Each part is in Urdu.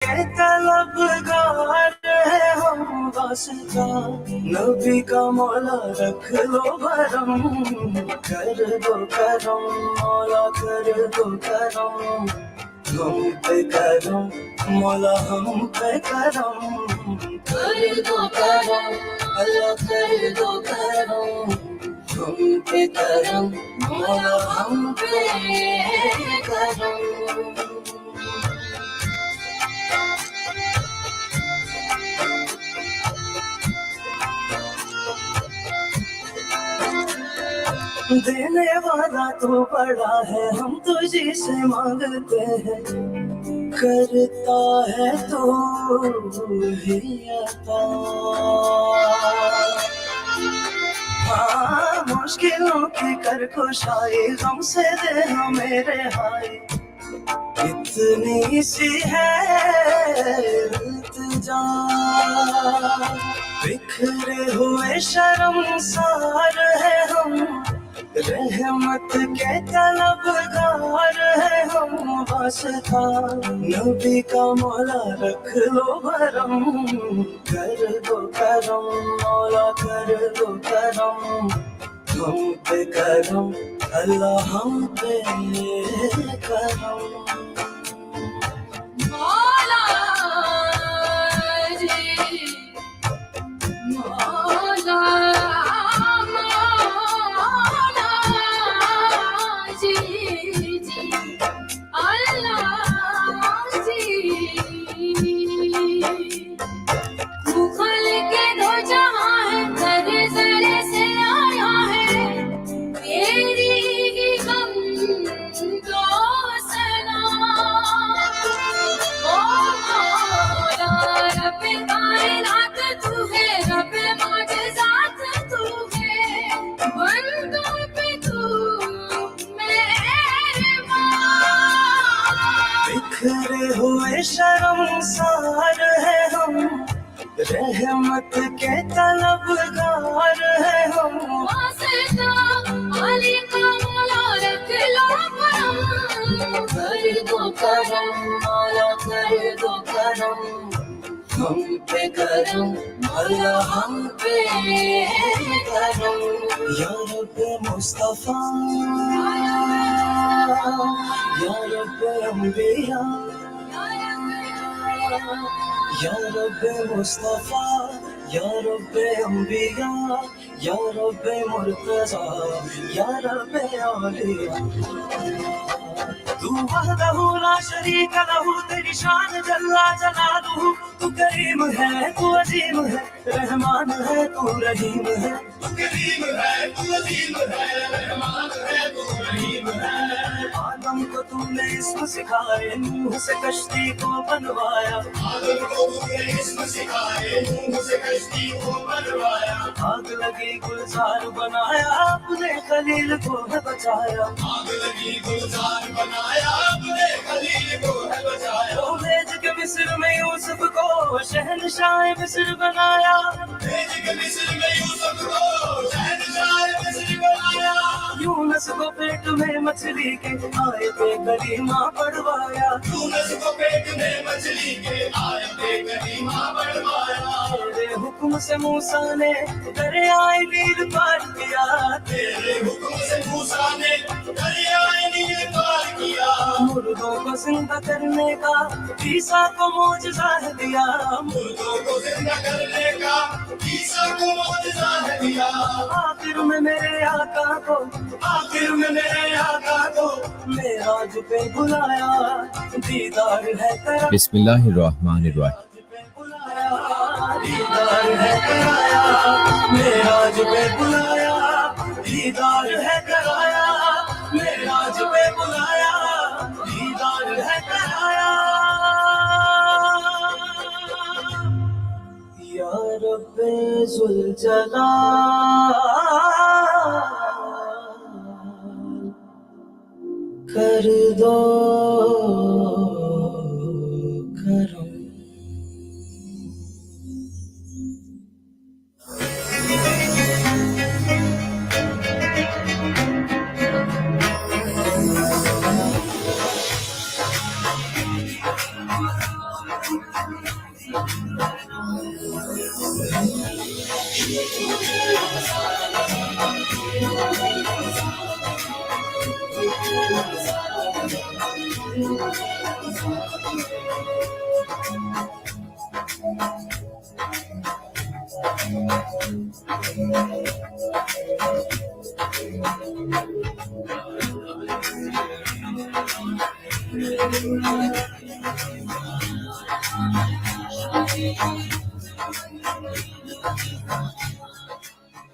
کے طلبگار ہے ہم واسطہ نبی کا مولا رکھ لو بھرم کر دو کرم مولا کر دو کرم ہم پہ کرم مولا ہم پہ کرم کر دو کرم اللہ کر دو کرم ہم پہ کرم مولا ہم پہ کرم دینے والا تو بڑا ہے ہم تجھی سے مانگتے ہیں کرتا ہے تو ہی عطا ہاں مشکلوں کی کر کشائی غم سے دے ہمیں رہائی اتنی سی ہے التجا بکھرے ہوئے شرمسار ہے ہم رحمت کے طلبگار ہے ہم واسطہ نبی کا مولا رکھ لو بھرم کر دو کرم مولا کر دو کرم ہم پہ کرم اللہ ہم پہ کرم مولا جی مولا بکھرے ہوئے شرمسار ہے ہم رحمت کے طلبگار ہے ہم واسطہ علی کا مولا رکھ لو بھرم کر دو کرم مولا کر دو کرم ہم پہ کرم اللہ ہم پہ کرم یا رب مصطفیٰ یا رب انبیاء یا رب مصطفیٰ یا رب انبیاء یا رب مرتضیٰ یا رب اولیاء تو وحدہ لا شریک لہ تیری شان جلا جلالہ تو کریم ہے تو عظیم ہے رحمان ہے تو رحیم ہے تو کریم ہے تو عظیم ہے رحمان ہے تو رحیم ہے آدم کو تم نے اسم سکھائے نوح سے کشتی کو بنوایا آدم کو تم نے اسم سکھائے نوح سے کشتی کو بنوایا آگ لگی گلزار بنایا اپنے خلیل کو ہے بچایا آگ لگی گلزار بنایا اپنے خلیل کو ہے بچایا وہ بھیج کے مصر میں یوسف کو شہنشاہ مصر بنایا بھیج کے مصر میں یوسف کو شہنشاہ مصر بنایا یونس کو پیٹ میں مچھلی کے آیت کریمہ پڑھوایا یونس کو پیٹ میں مچھلی کے آیت کریمہ پڑھوایا تیرے حکم سے موسیٰ نے دریائے نیل پار کیا تیرے حکم سے موسیٰ نے دریائے نیل پار کیا مردوں کو زندہ کرنے کا عیسیٰ کو معجزہ دیا مردوں کو زندہ کرنے کا عیسیٰ کو معجزہ دیا آخر میں میرے آقا کو معراج پہ بلایا دیدار ہے تیرا بسم اللہ الرحمن الرحیم دیدار ہے کرایا معراج پہ بلایا دیدار ہے کرایا معراج پہ بلایا دیدار ہے کرایا یا رب ذوالجلال کر دو کرم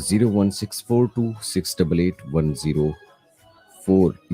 01642688104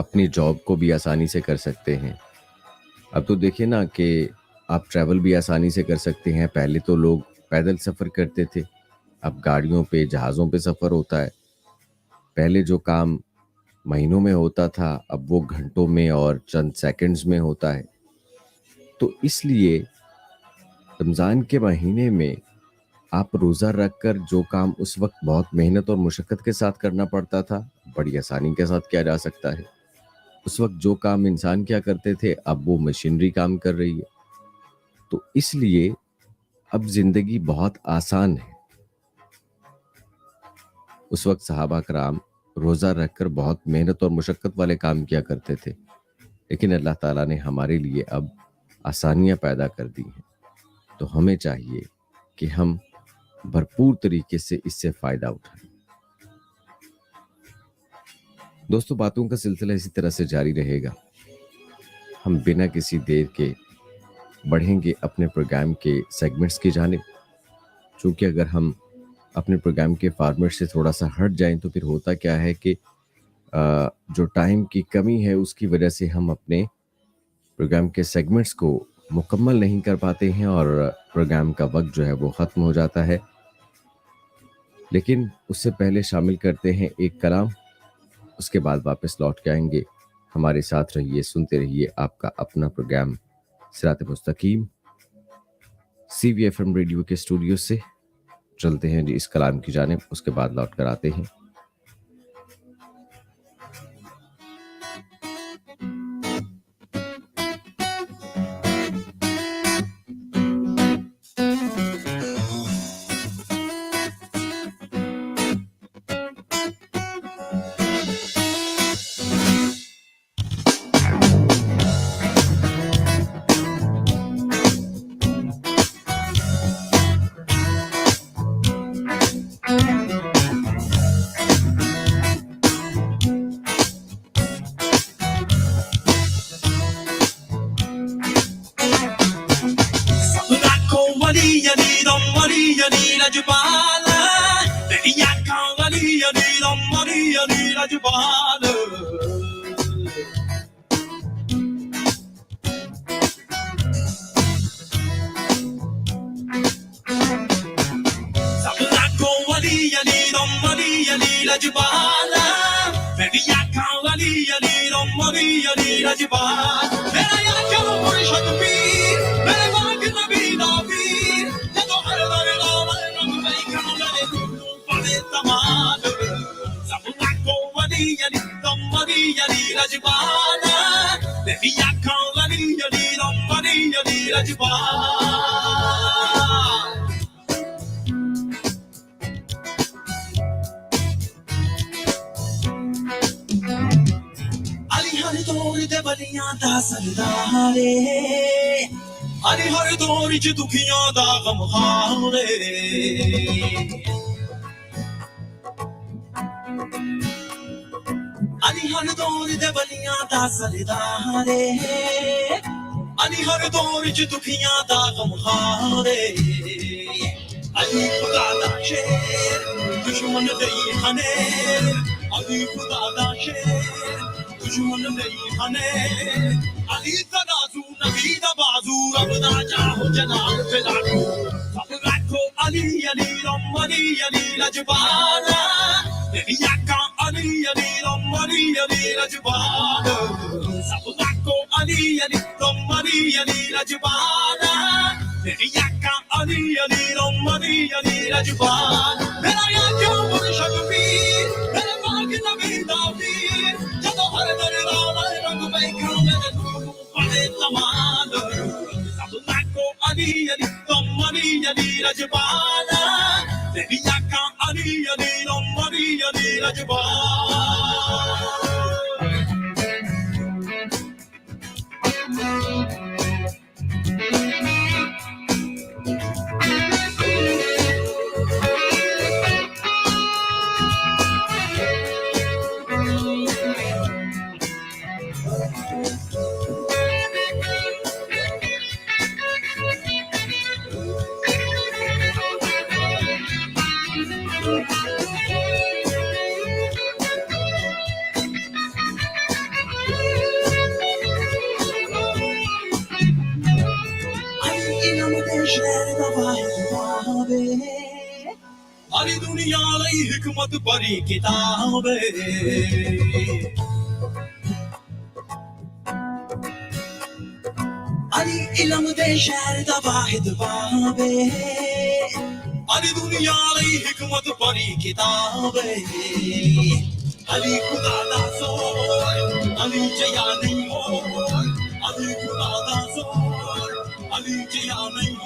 اپنی جاب کو بھی آسانی سے کر سکتے ہیں. اب تو دیکھیں نا کہ آپ ٹریول بھی آسانی سے کر سکتے ہیں. پہلے تو لوگ پیدل سفر کرتے تھے، اب گاڑیوں پہ جہازوں پہ سفر ہوتا ہے. پہلے جو کام مہینوں میں ہوتا تھا اب وہ گھنٹوں میں اور چند سیکنڈز میں ہوتا ہے. تو اس لیے رمضان کے مہینے میں آپ روزہ رکھ کر جو کام اس وقت بہت محنت اور مشقت کے ساتھ کرنا پڑتا تھا بڑی آسانی کے ساتھ کیا جا سکتا ہے. اس وقت جو کام انسان کیا کرتے تھے اب وہ مشینری کام کر رہی ہے. تو اس لیے اب زندگی بہت آسان ہے. اس وقت صحابہ کرام روزہ رکھ کر بہت محنت اور مشقت والے کام کیا کرتے تھے، لیکن اللہ تعالیٰ نے ہمارے لیے اب آسانیاں پیدا کر دی ہیں. تو ہمیں چاہیے کہ ہم بھرپور طریقے سے اس سے فائدہ اٹھائیں. دوستو باتوں کا سلسلہ اسی طرح سے جاری رہے گا. ہم بنا کسی دیر کے بڑھیں گے اپنے پروگرام کے سیگمنٹس کی جانب. چونکہ اگر ہم اپنے پروگرام کے فارمیٹ سے تھوڑا سا ہٹ جائیں تو پھر ہوتا کیا ہے کہ جو ٹائم کی کمی ہے اس کی وجہ سے ہم اپنے پروگرام کے سیگمنٹس کو مکمل نہیں کر پاتے ہیں اور پروگرام کا وقت جو ہے وہ ختم ہو جاتا ہے. لیکن اس سے پہلے شامل کرتے ہیں ایک کلام، اس کے بعد واپس لوٹ کے آئیں گے. ہمارے ساتھ رہیے، سنتے رہیے آپ کا اپنا پروگرام صراط مستقیم سی وی ایف ایم ریڈیو کے اسٹوڈیو سے. چلتے ہیں جی اس کلام کی جانب، اس کے بعد لوٹ کر آتے ہیں. شہر دا واحد باب علی دنیا لئی حکمت بری کتاب علی علم دے شہر دا واحد باب علی دنیا لئی حکمت بری کتاب علی خدا دا زور علی جیا نہیں ہو علی خدا دا زور علی جیا نہیں ہو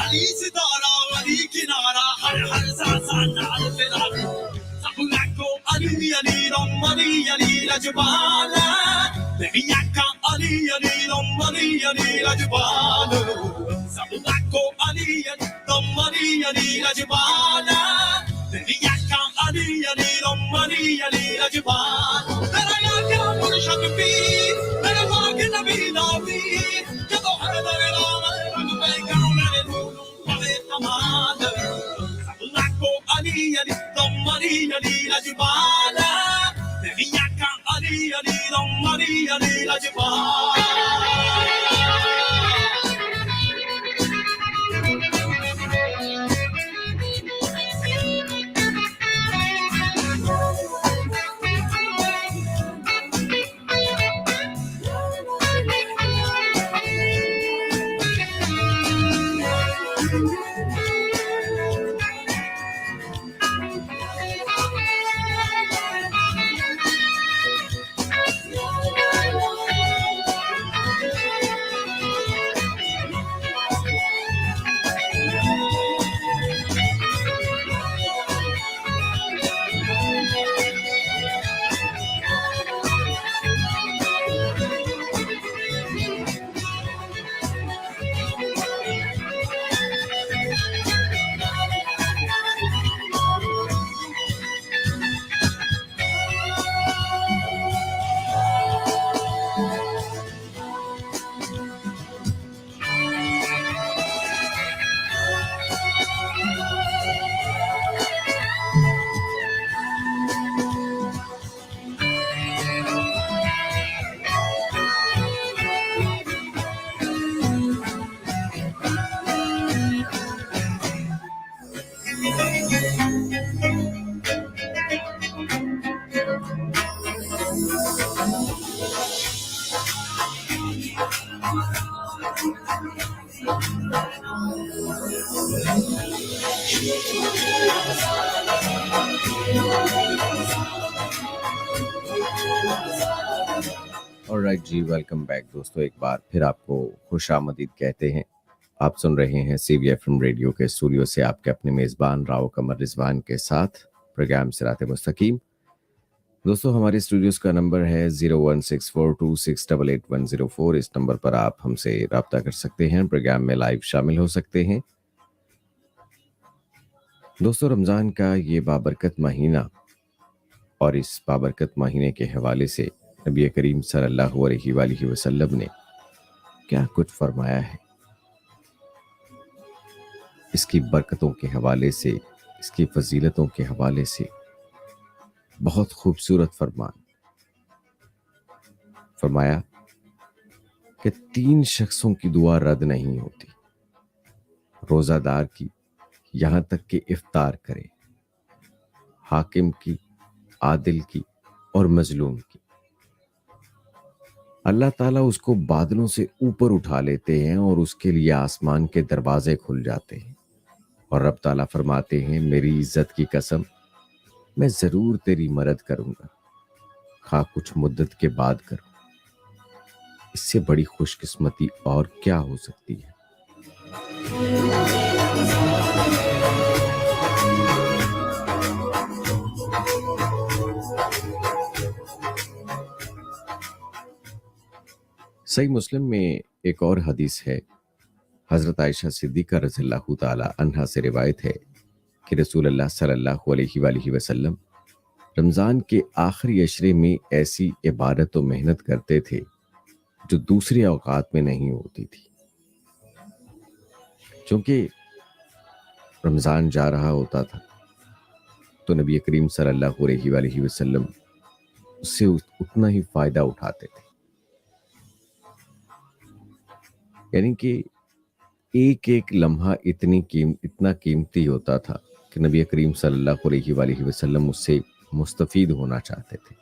علی ستارہ علی کنارہ ہر ہر ساسا نال تیرا سب لکھو علی علی رم علی علی رجبالا میری آنکھاں علی علی رم علی علی رجبالا سب لکھو علی علی رم علی علی رجبالا میری آنکھاں علی علی رم علی علی رجبالا میرا آنکھاں مرشد پیر میرا پاک نبی نبی جدو ہر در رام رنگ پہ گاؤں میرے نور والے کمال سب لکھو علی علی رم علی علی رجبالا میری آنکھاں علی علی رم علی علی رجبالا Alright جی ویلکم بیک دوستو، ایک بار پھر آپ کو خوش آمدید کہتے ہیں۔ آپ سن رہے ہیں CVFM ریڈیو کے اسٹوڈیو سے آپ کے اپنے میزبان راؤ قمر رضوان کے ساتھ پروگرام سرات مستقیم۔ دوستو ہمارے اسٹوڈیوز کا نمبر ہے 01642688104۔ اس نمبر پر آپ ہم سے رابطہ کر سکتے ہیں، پروگرام میں لائیو شامل ہو سکتے ہیں۔ دوستو رمضان کا یہ بابرکت مہینہ اور اس بابرکت مہینے کے حوالے سے نبی کریم صلی اللہ علیہ وآلہ وسلم نے کیا کچھ فرمایا ہے، اس کی برکتوں کے حوالے سے، اس کی فضیلتوں کے حوالے سے بہت خوبصورت فرمایا کہ 3 شخصوں کی دعا رد نہیں ہوتی، روزہ دار کی یہاں تک کہ افطار کرے، حاکم کی، عادل کی اور مظلوم کی۔ اللہ تعالیٰ اس کو بادلوں سے اوپر اٹھا لیتے ہیں اور اس کے لیے آسمان کے دروازے کھل جاتے ہیں، اور رب تعالیٰ فرماتے ہیں میری عزت کی قسم میں ضرور تیری مدد کروں گا، خواہ کچھ مدت کے بعد کروں۔ اس سے بڑی خوش قسمتی اور کیا ہو سکتی ہے؟ صحیح مسلم میں ایک اور حدیث ہے، حضرت عائشہ صدیقہ رضی اللہ تعالی عنہا سے روایت ہے کہ رسول اللہ صلی اللہ علیہ وآلہ وسلم رمضان کے آخری عشرے میں ایسی عبادت و محنت کرتے تھے جو دوسرے اوقات میں نہیں ہوتی تھی۔ چونکہ رمضان جا رہا ہوتا تھا تو نبی کریم صلی اللہ علیہ وآلہ وسلم اس سے اتنا ہی فائدہ اٹھاتے تھے، یعنی کہ ایک ایک لمحہ اتنا قیمتی ہوتا تھا کہ نبی کریم صلی اللہ علیہ وآلہ وسلم اس سے مستفید ہونا چاہتے تھے۔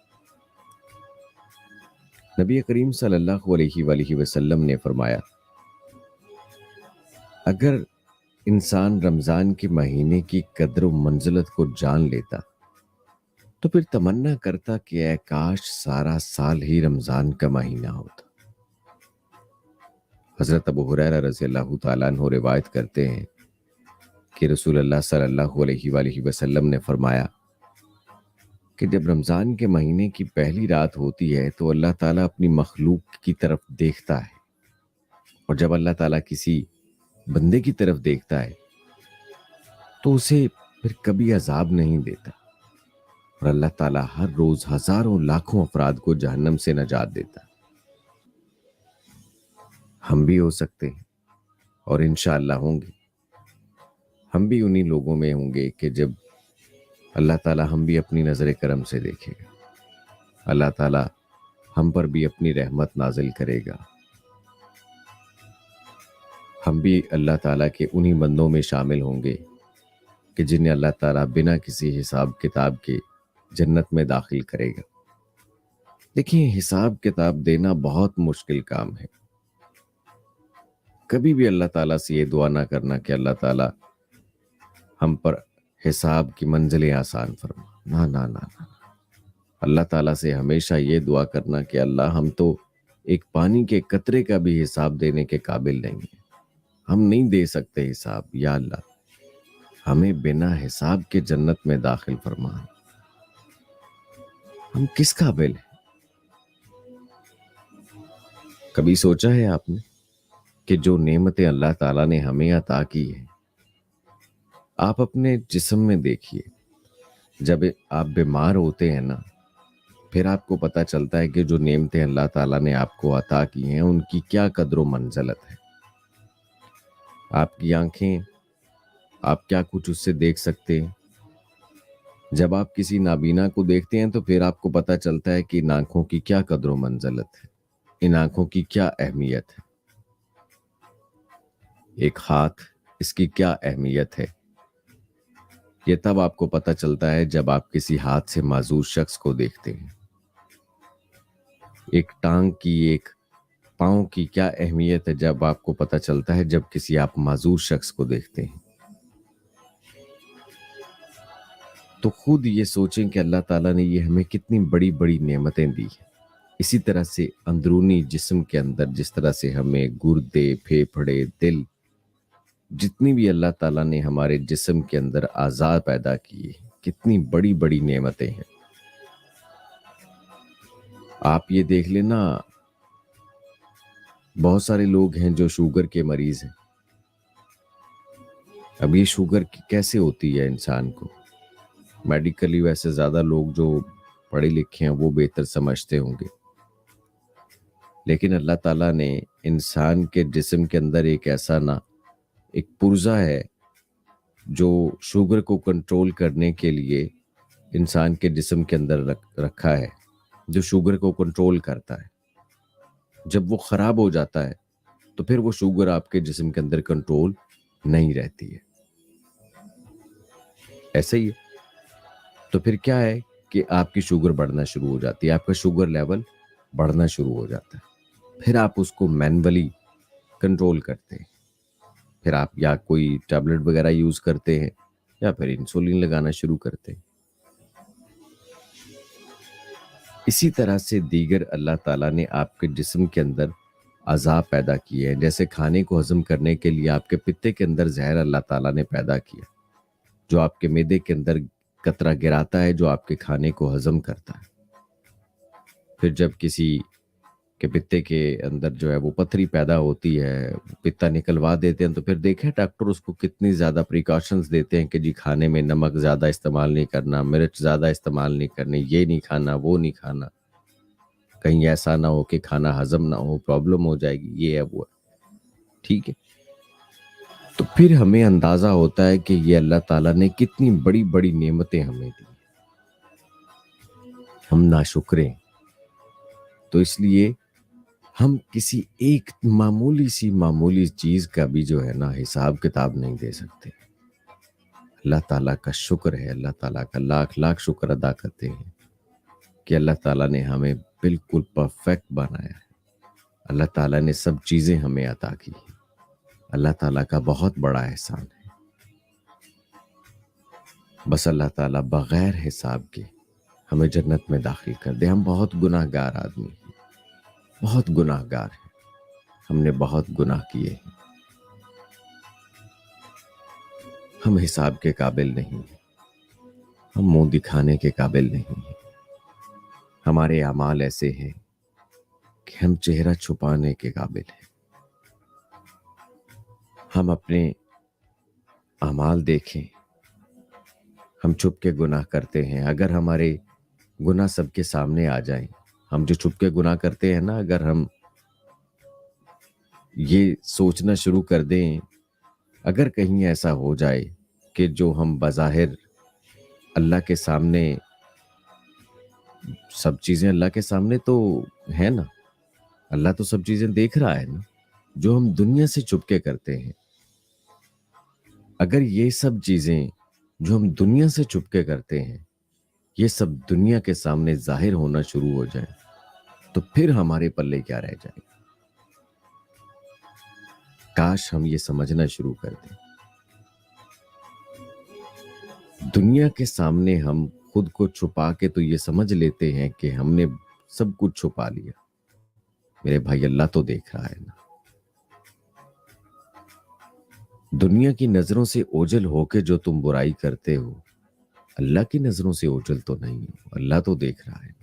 نبی کریم صلی اللہ علیہ وآلہ وسلم نے فرمایا، اگر انسان رمضان کے مہینے کی قدر و منزلت کو جان لیتا تو پھر تمنا کرتا کہ اے کاش سارا سال ہی رمضان کا مہینہ ہوتا۔ حضرت ابو ہریرہ رضی اللہ تعالیٰ عنہ روایت کرتے ہیں کہ رسول اللہ صلی اللہ علیہ وآلہ وسلم نے فرمایا کہ جب رمضان کے مہینے کی پہلی رات ہوتی ہے تو اللہ تعالیٰ اپنی مخلوق کی طرف دیکھتا ہے، اور جب اللہ تعالیٰ کسی بندے کی طرف دیکھتا ہے تو اسے پھر کبھی عذاب نہیں دیتا، اور اللہ تعالیٰ ہر روز ہزاروں لاکھوں افراد کو جہنم سے نجات دیتا۔ ہم بھی ہو سکتے ہیں اور انشاءاللہ ہوں گے، ہم بھی انہی لوگوں میں ہوں گے کہ جب اللہ تعالیٰ ہم بھی اپنی نظر کرم سے دیکھے گا، اللہ تعالیٰ ہم پر بھی اپنی رحمت نازل کرے گا، ہم بھی اللہ تعالیٰ کے انہی بندوں میں شامل ہوں گے کہ جنہیں اللہ تعالیٰ بنا کسی حساب کتاب کے جنت میں داخل کرے گا۔ دیکھیں، حساب کتاب دینا بہت مشکل کام ہے۔ کبھی بھی اللہ تعالیٰ سے یہ دعا نہ کرنا کہ اللہ تعالیٰ ہم پر حساب کی منزلیں آسان فرما، نہ نہ نہ نہ۔ اللہ تعالیٰ سے ہمیشہ یہ دعا کرنا کہ اللہ ہم تو ایک پانی کے قطرے کا بھی حساب دینے کے قابل نہیں ہیں، ہم نہیں دے سکتے حساب، یا اللہ ہمیں بنا حساب کے جنت میں داخل فرما۔ ہم کس قابل ہیں؟ کبھی سوچا ہے آپ نے کہ جو نعمتیں اللہ تعالیٰ نے ہمیں عطا کی ہیں، آپ اپنے جسم میں دیکھیے، جب آپ بیمار ہوتے ہیں نا، پھر آپ کو پتہ چلتا ہے کہ جو نعمتیں اللہ تعالیٰ نے آپ کو عطا کی ہیں ان کی کیا قدر و منزلت ہے۔ آپ کی آنکھیں، آپ کیا کچھ اس سے دیکھ سکتے ہیں؟ جب آپ کسی نابینا کو دیکھتے ہیں تو پھر آپ کو پتہ چلتا ہے کہ ان آنکھوں کی کیا قدر و منزلت ہے، ان آنکھوں کی کیا اہمیت ہے۔ ایک ہاتھ، اس کی کیا اہمیت ہے، یہ تب آپ کو پتہ چلتا ہے جب آپ کسی ہاتھ سے معذور شخص کو دیکھتے ہیں۔ ایک ٹانگ کی، ایک پاؤں کی کیا اہمیت ہے جب آپ کو پتہ چلتا ہے جب کسی آپ معذور شخص کو دیکھتے ہیں۔ تو خود یہ سوچیں کہ اللہ تعالیٰ نے یہ ہمیں کتنی بڑی بڑی نعمتیں دی ہیں۔ اسی طرح سے اندرونی جسم کے اندر جس طرح سے ہمیں گردے، پھیپھڑے، دل، جتنی بھی اللہ تعالیٰ نے ہمارے جسم کے اندر اعضاء پیدا کیے، کتنی بڑی بڑی نعمتیں ہیں۔ آپ یہ دیکھ لینا، بہت سارے لوگ ہیں جو شوگر کے مریض ہیں۔ اب یہ شوگر کیسے ہوتی ہے انسان کو؟ میڈیکلی ویسے زیادہ لوگ جو پڑھے لکھے ہیں وہ بہتر سمجھتے ہوں گے، لیکن اللہ تعالیٰ نے انسان کے جسم کے اندر ایک پرزہ ہے جو شوگر کو کنٹرول کرنے کے لیے انسان کے جسم کے اندر رکھا ہے، جو شوگر کو کنٹرول کرتا ہے۔ جب وہ خراب ہو جاتا ہے تو پھر وہ شوگر آپ کے جسم کے اندر کنٹرول نہیں رہتی ہے۔ ایسے ہی تو پھر کیا ہے کہ آپ کی شوگر بڑھنا شروع ہو جاتی ہے، آپ کا شوگر لیول بڑھنا شروع ہو جاتا ہے، پھر آپ اس کو مینولی کنٹرول کرتے ہیں، پھر آپ یا کوئی ٹیبلٹ وغیرہ یوز کرتے ہیں یا پھر انسولین لگانا شروع کرتے ہیں۔ اسی طرح سے دیگر اللہ تعالیٰ نے آپ کے جسم کے اندر اعضاء پیدا کیے ہیں، جیسے کھانے کو ہضم کرنے کے لیے آپ کے پتے کے اندر زہر اللہ تعالیٰ نے پیدا کیا، جو آپ کے معدے کے اندر قطرہ گراتا ہے، جو آپ کے کھانے کو ہضم کرتا ہے۔ پھر جب کسی کے پتے کے اندر جو ہے وہ پتھری پیدا ہوتی ہے، پتا نکلوا دیتے ہیں، تو پھر دیکھیں ڈاکٹر اس کو کتنی زیادہ پریکاشنز دیتے ہیں کہ جی کھانے میں نمک زیادہ استعمال نہیں کرنا، مرچ زیادہ استعمال نہیں کرنی، یہ نہیں کھانا، وہ نہیں کھانا، کہیں ایسا نہ ہو کہ کھانا ہضم نہ ہو، پرابلم ہو جائے گی، یہ ہے وہ ہے، ٹھیک ہے۔ تو پھر ہمیں اندازہ ہوتا ہے کہ یہ اللہ تعالیٰ نے کتنی بڑی بڑی نعمتیں ہمیں دی، ہم ناشکرے ہیں۔ تو اس لیے ہم کسی ایک معمولی چیز کا بھی جو ہے نا حساب کتاب نہیں دے سکتے. اللہ تعالیٰ کا شکر ہے, اللہ تعالیٰ کا لاکھ لاکھ شکر ادا کرتے ہیں کہ اللہ تعالیٰ نے ہمیں بالکل پرفیکٹ بنایا ہے. اللہ تعالیٰ نے سب چیزیں ہمیں عطا کی. اللہ تعالیٰ کا بہت بڑا احسان ہے. بس اللہ تعالیٰ بغیر حساب کے ہمیں جنت میں داخل کر دے. ہم بہت گناہ گار آدمی ہیں, بہت گناہ گار ہیں. ہم نے بہت گناہ کیے ہیں. ہم حساب کے قابل نہیں ہیں. ہم منہ دکھانے کے قابل نہیں ہیں. ہمارے اعمال ایسے ہیں کہ ہم چہرہ چھپانے کے قابل ہیں. ہم اپنے اعمال دیکھیں, ہم چھپ کے گناہ کرتے ہیں. اگر ہمارے گناہ سب کے سامنے آ جائیں, ہم جو چھپ کے گناہ کرتے ہیں نا, اگر ہم یہ سوچنا شروع کر دیں, اگر کہیں ایسا ہو جائے کہ جو ہم بظاہر اللہ کے سامنے, سب چیزیں اللہ کے سامنے تو ہے نا, اللہ تو سب چیزیں دیکھ رہا ہے نا, جو ہم دنیا سے چھپ کے کرتے ہیں, اگر یہ سب چیزیں جو ہم دنیا سے چھپ کے کرتے ہیں یہ سب دنیا کے سامنے ظاہر ہونا شروع ہو جائیں تو پھر ہمارے پلے کیا رہ جائے. کاش ہم یہ سمجھنا شروع کر دیں. دنیا کے سامنے ہم خود کو چھپا کے تو یہ سمجھ لیتے ہیں کہ ہم نے سب کچھ چھپا لیا. میرے بھائی, اللہ تو دیکھ رہا ہے نا. دنیا کی نظروں سے اوجھل ہو کے جو تم برائی کرتے ہو, اللہ کی نظروں سے اوجھل تو نہیں ہو. اللہ تو دیکھ رہا ہے نا.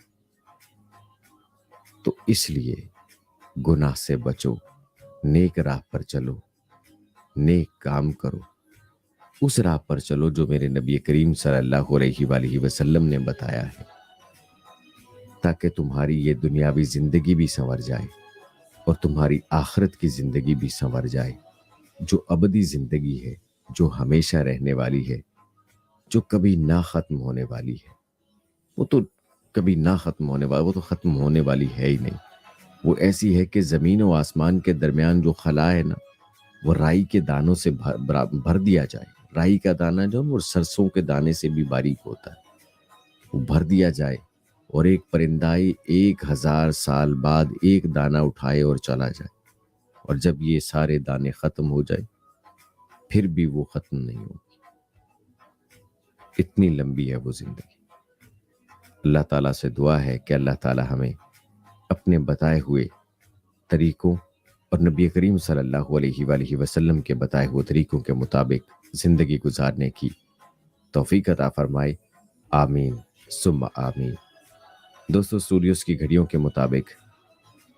تو اس لیے گناہ سے بچو, نیک راہ پر چلو, نیک کام کرو, اس راہ پر چلو جو میرے نبی کریم صلی اللہ علیہ وآلہ وسلم نے بتایا ہے, تاکہ تمہاری یہ دنیاوی زندگی بھی سنور جائے اور تمہاری آخرت کی زندگی بھی سنور جائے, جو ابدی زندگی ہے, جو ہمیشہ رہنے والی ہے, جو کبھی نہ ختم ہونے والی ہے. وہ تو کبھی نہ ختم ہونے والی, وہ تو ختم ہونے والی ہے ہی نہیں. وہ ایسی ہے کہ زمین و آسمان کے درمیان جو خلا ہے نا, وہ رائی کے دانوں سے بھر دیا جائے. رائی کا دانہ جو وہ سرسوں کے دانے سے بھی باریک ہوتا ہے, وہ بھر دیا جائے اور ایک پرندہ 1000 سال بعد ایک دانہ اٹھائے اور چلا جائے, اور جب یہ سارے دانے ختم ہو جائے پھر بھی وہ ختم نہیں ہوگی. اتنی لمبی ہے وہ زندگی. اللہ تعالیٰ سے دعا ہے کہ اللہ تعالیٰ ہمیں اپنے بتائے ہوئے طریقوں اور نبی کریم صلی اللہ علیہ وآلہ وسلم کے بتائے ہوئے طریقوں کے مطابق زندگی گزارنے کی توفیق عطا فرمائے. آمین ثم آمین. دوستو, اسٹوڈیوز کی گھڑیوں کے مطابق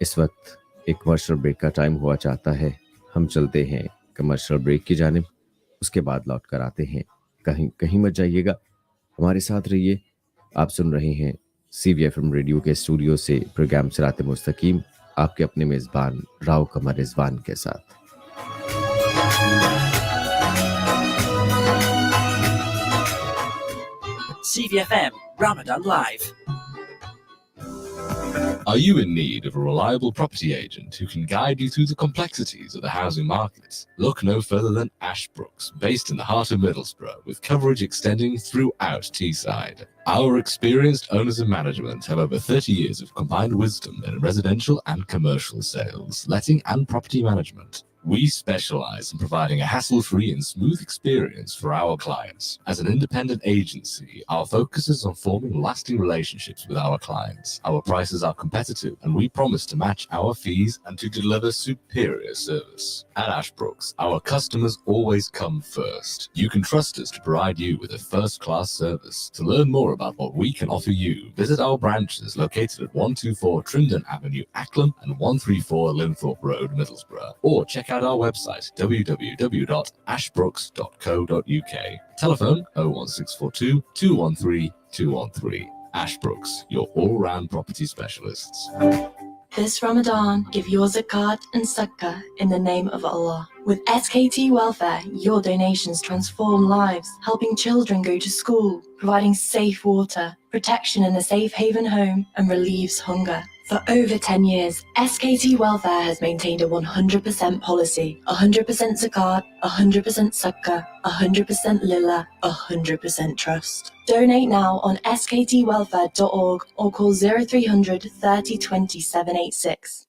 اس وقت ایک کمرشل بریک کا ٹائم ہوا چاہتا ہے. ہم چلتے ہیں کمرشل بریک کی جانب, اس کے بعد لوٹ کر آتے ہیں. کہیں مت جائیے گا, ہمارے ساتھ رہیے. آپ سن رہے ہیں CVFM ریڈیو کے اسٹوڈیو سے پروگرام سرات مستقیم, آپ کے اپنے میزبان راؤ قمر رضوان کے ساتھ. CVFM Ramadan Live. Are you in need of a reliable property agent who can guide you through the complexities of the housing market? Look no further than Ashbrooks, based in the heart of Middlesbrough, with coverage extending throughout Teesside. Our experienced owners and management have over 30 years of combined wisdom in residential and commercial sales, letting and property management. We specialize in providing a hassle-free and smooth experience for our clients. As an independent agency, our focus is on forming lasting relationships with our clients. Our prices are competitive, and we promise to match our fees and to deliver superior service. At Ashbrooks, our customers always come first. You can trust us to provide you with a first-class service. To learn more about what we can offer you, visit our branches located at 124 Trindon Avenue, Acklam, and 134 Linthorpe Road, Middlesbrough, or check out our website www.ashbrooks.co.uk. Telephone 01642 213 213. Ashbrooks, your all-round property specialists. This Ramadan, give your zakat and sadaqah in the name of Allah. With SKT Welfare, your donations transform lives, helping children go to school, providing safe water, protection in a safe haven home, and relieves hunger. For over 10 years, SKT Welfare has maintained a 100% policy, 100% zakat, 100% sukkah, 100% lillah, 100% trust. Donate now on sktwelfare.org or call 0300 30 20 786.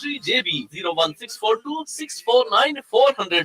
3JB, 01642 649 400।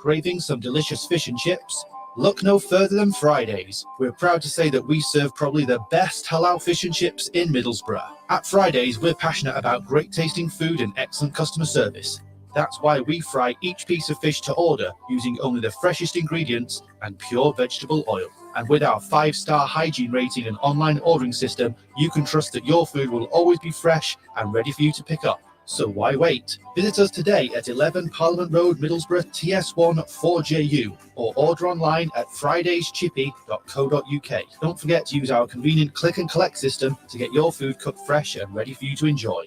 Craving some delicious fish and chips? Look no further than Fridays. We're proud to say that we serve probably the best halal fish and chips in Middlesbrough. At Fridays, we're passionate about great tasting food and excellent customer service. That's why we fry each piece of fish to order using only the freshest ingredients and pure vegetable oil. And with our 5-star hygiene rating and online ordering system, you can trust that your food will always be fresh and ready for you to pick up. So why wait? Visit us today at 11 Parliament Road, Middlesbrough, TS1 4JU, or order online at fridayschippy.co.uk. Don't forget to use our convenient click and collect system to get your food cooked fresh and ready for you to enjoy.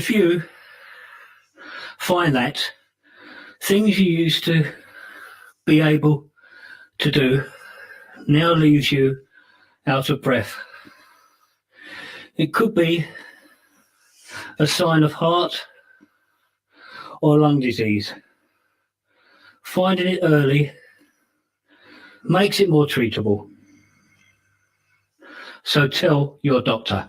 If you find that things you used to be able to do now leaves you out of breath, it could be a sign of heart or lung disease. Finding it early makes it more treatable. So tell your doctor.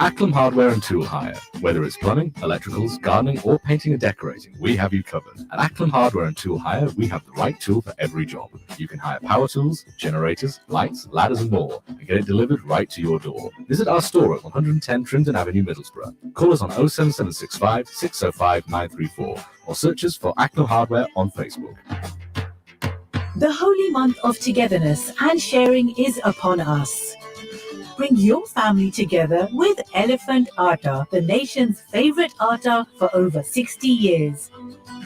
Acklam Hardware and Tool Hire. Whether it's plumbing, electricals, gardening or painting and decorating, we have you covered. At Acklam Hardware and Tool Hire, we have the right tool for every job. You can hire power tools, generators, lights, ladders and more and get it delivered right to your door. Visit our store at 110 Trimden Avenue, Middlesbrough. Call us on 07765 605 934 or search us for Acklam Hardware on Facebook. The holy month of togetherness and sharing is upon us. Bring your family together with Elephant Atta, the nation's favorite atta for over 60 years.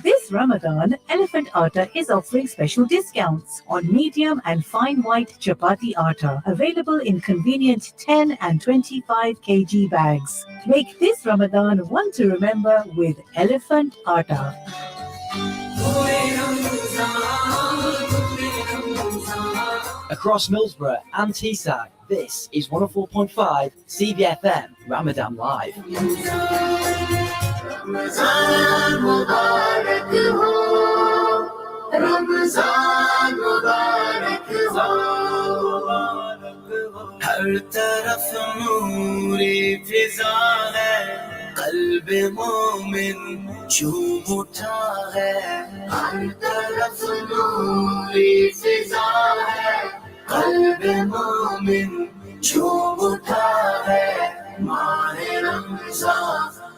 This Ramadan, Elephant Atta is offering special discounts on medium and fine white chapati atta, available in convenient 10 and 25 kg bags. Make this Ramadan one to remember with Elephant Atta. Across Middlesbrough and Teesside, this is 104.5 CVFM Ramadan Live. Ramazan Mubarak ho, Ramazan Mubarak ho, har taraf noor-e-fiza hai, qalb momin chum utha hai, har taraf noor-e-fiza hai, qalb momin chum utha hai, maahe Ramzan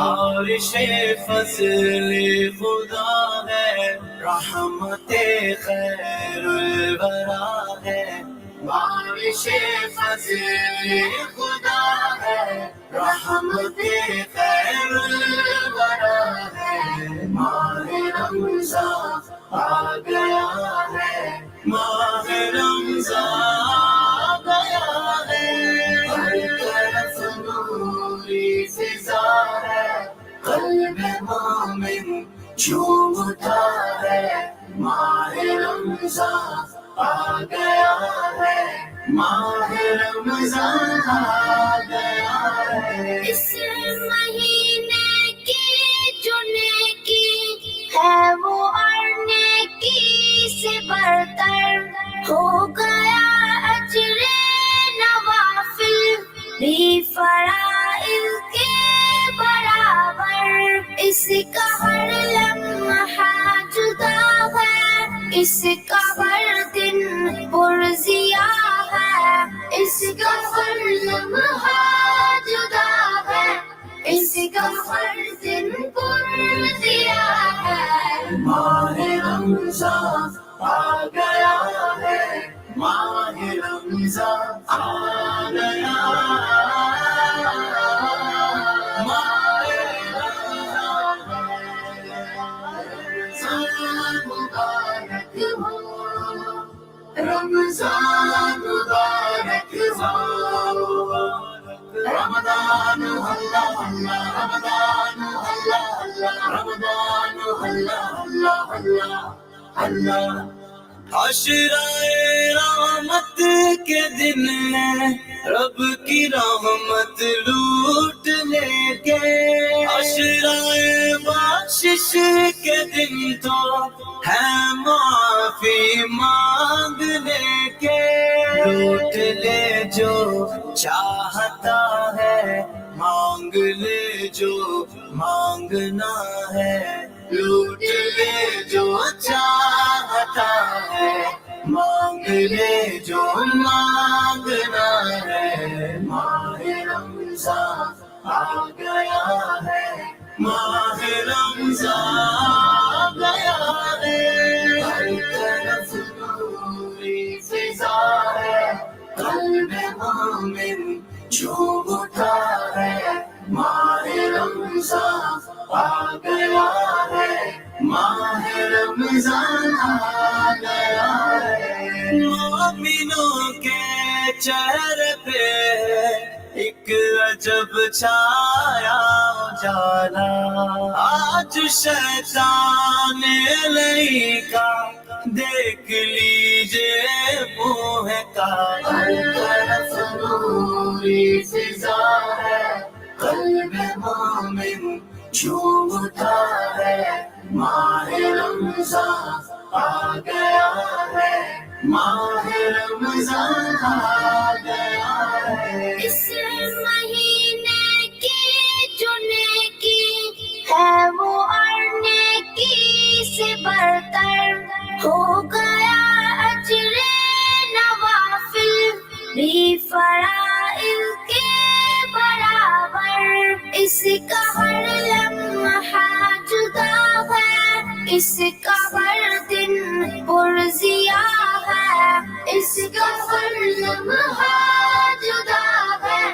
بارش فضل خدا ہے رحمت خیر الورا ہے بارش فضل خدا ہے رحمت خیر الورا ہے ماہ رمضان آ گیا ہے ماہ رمضان آ گیا ہے ہر طرف نوری فضا ہے قلب مومن جھومتا ہے ماہ رمضان آ گیا ہے ماہ رمضان آ گیا ہے اس مہینے کی جو نیکی ہے وہ اور نیکی سے برتر ہو گیا اجر نوافل بھی فرائض کے برابر اس کا ہر لمحہ جدا ہے اس کا ہر دن پرضیا ہے اس کا ہر لمحہ جدا ہے اس کا ہر دن پرضیا ہے ماہ رمضان آ گیا ہے ماہ رمضان آ گیا ماہ رمضان مبارک ہو رمضان مبارک ہو رمضان اللہ اللہ رمضان اللہ اللہ رمضان اللہ اللہ اللہ اللہ عشرۂ رحمت کے دن میں رب کی رحمت لوٹنے کے عشرۂ بخشش کے دن تو ہے معافی مانگنے کے لوٹ لے جو چاہتا ہے مانگ لے جو مانگنا ہے لوٹ لے جو چاہتا ہے مانگ لے جو مانگنا ہے ماہ رمضان آ گیا ہے ماہ رمضان آ گیا ہے ہر طرف نوری فضا ہے قلب مومن جھوم اٹھا ہے ماہ رمضان آ گیا ہے ماہ رمضان آ گیا ہے مومنوں کے چہرے پہ ایک عجب چھایا اجالا آج شیطان لئی کا دیکھ لیجے منہ کا ہر طرف نوری فضا ہے قلب مومن جھومتا ہے ماہ رمضان آ گیا ہے ماہ رمضان آ گیا ہے اس مہینے کی جو نیکی ہے وہ اور نیکی سے برتر ہو گیا اجر نوافل بھی فرائض کے برابر اس کا ہر لمحہ جدا ہے اس کا ہر دن پرضیا ہے اس کا ہر لمحہ جدا ہے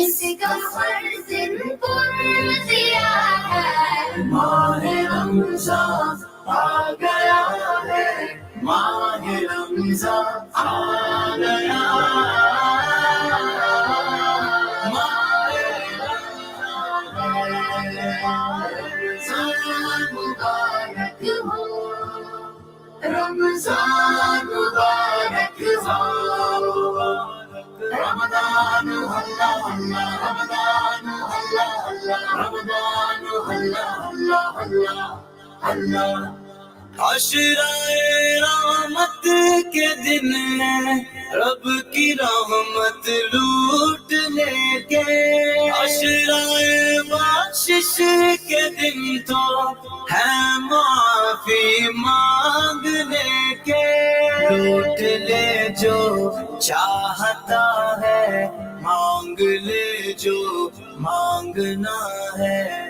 اس کا ہر دن پرضیا ہے ماہ رمضان آ گیا ہے ماہ رمضان آ گیا رمضان مبارک ہو رمضان مبارک ہو رمضان اللہ اللہ رمضان اللہ اللہ رمضان اللہ اللہ اللہ اللہ عشرۂ رحمت کے دن میں رب کی رحمت لوٹنے کے عشرۂ بخشش کے دن تو ہے معافی مانگنے کے لوٹ لے جو چاہتا ہے مانگ لے جو مانگنا ہے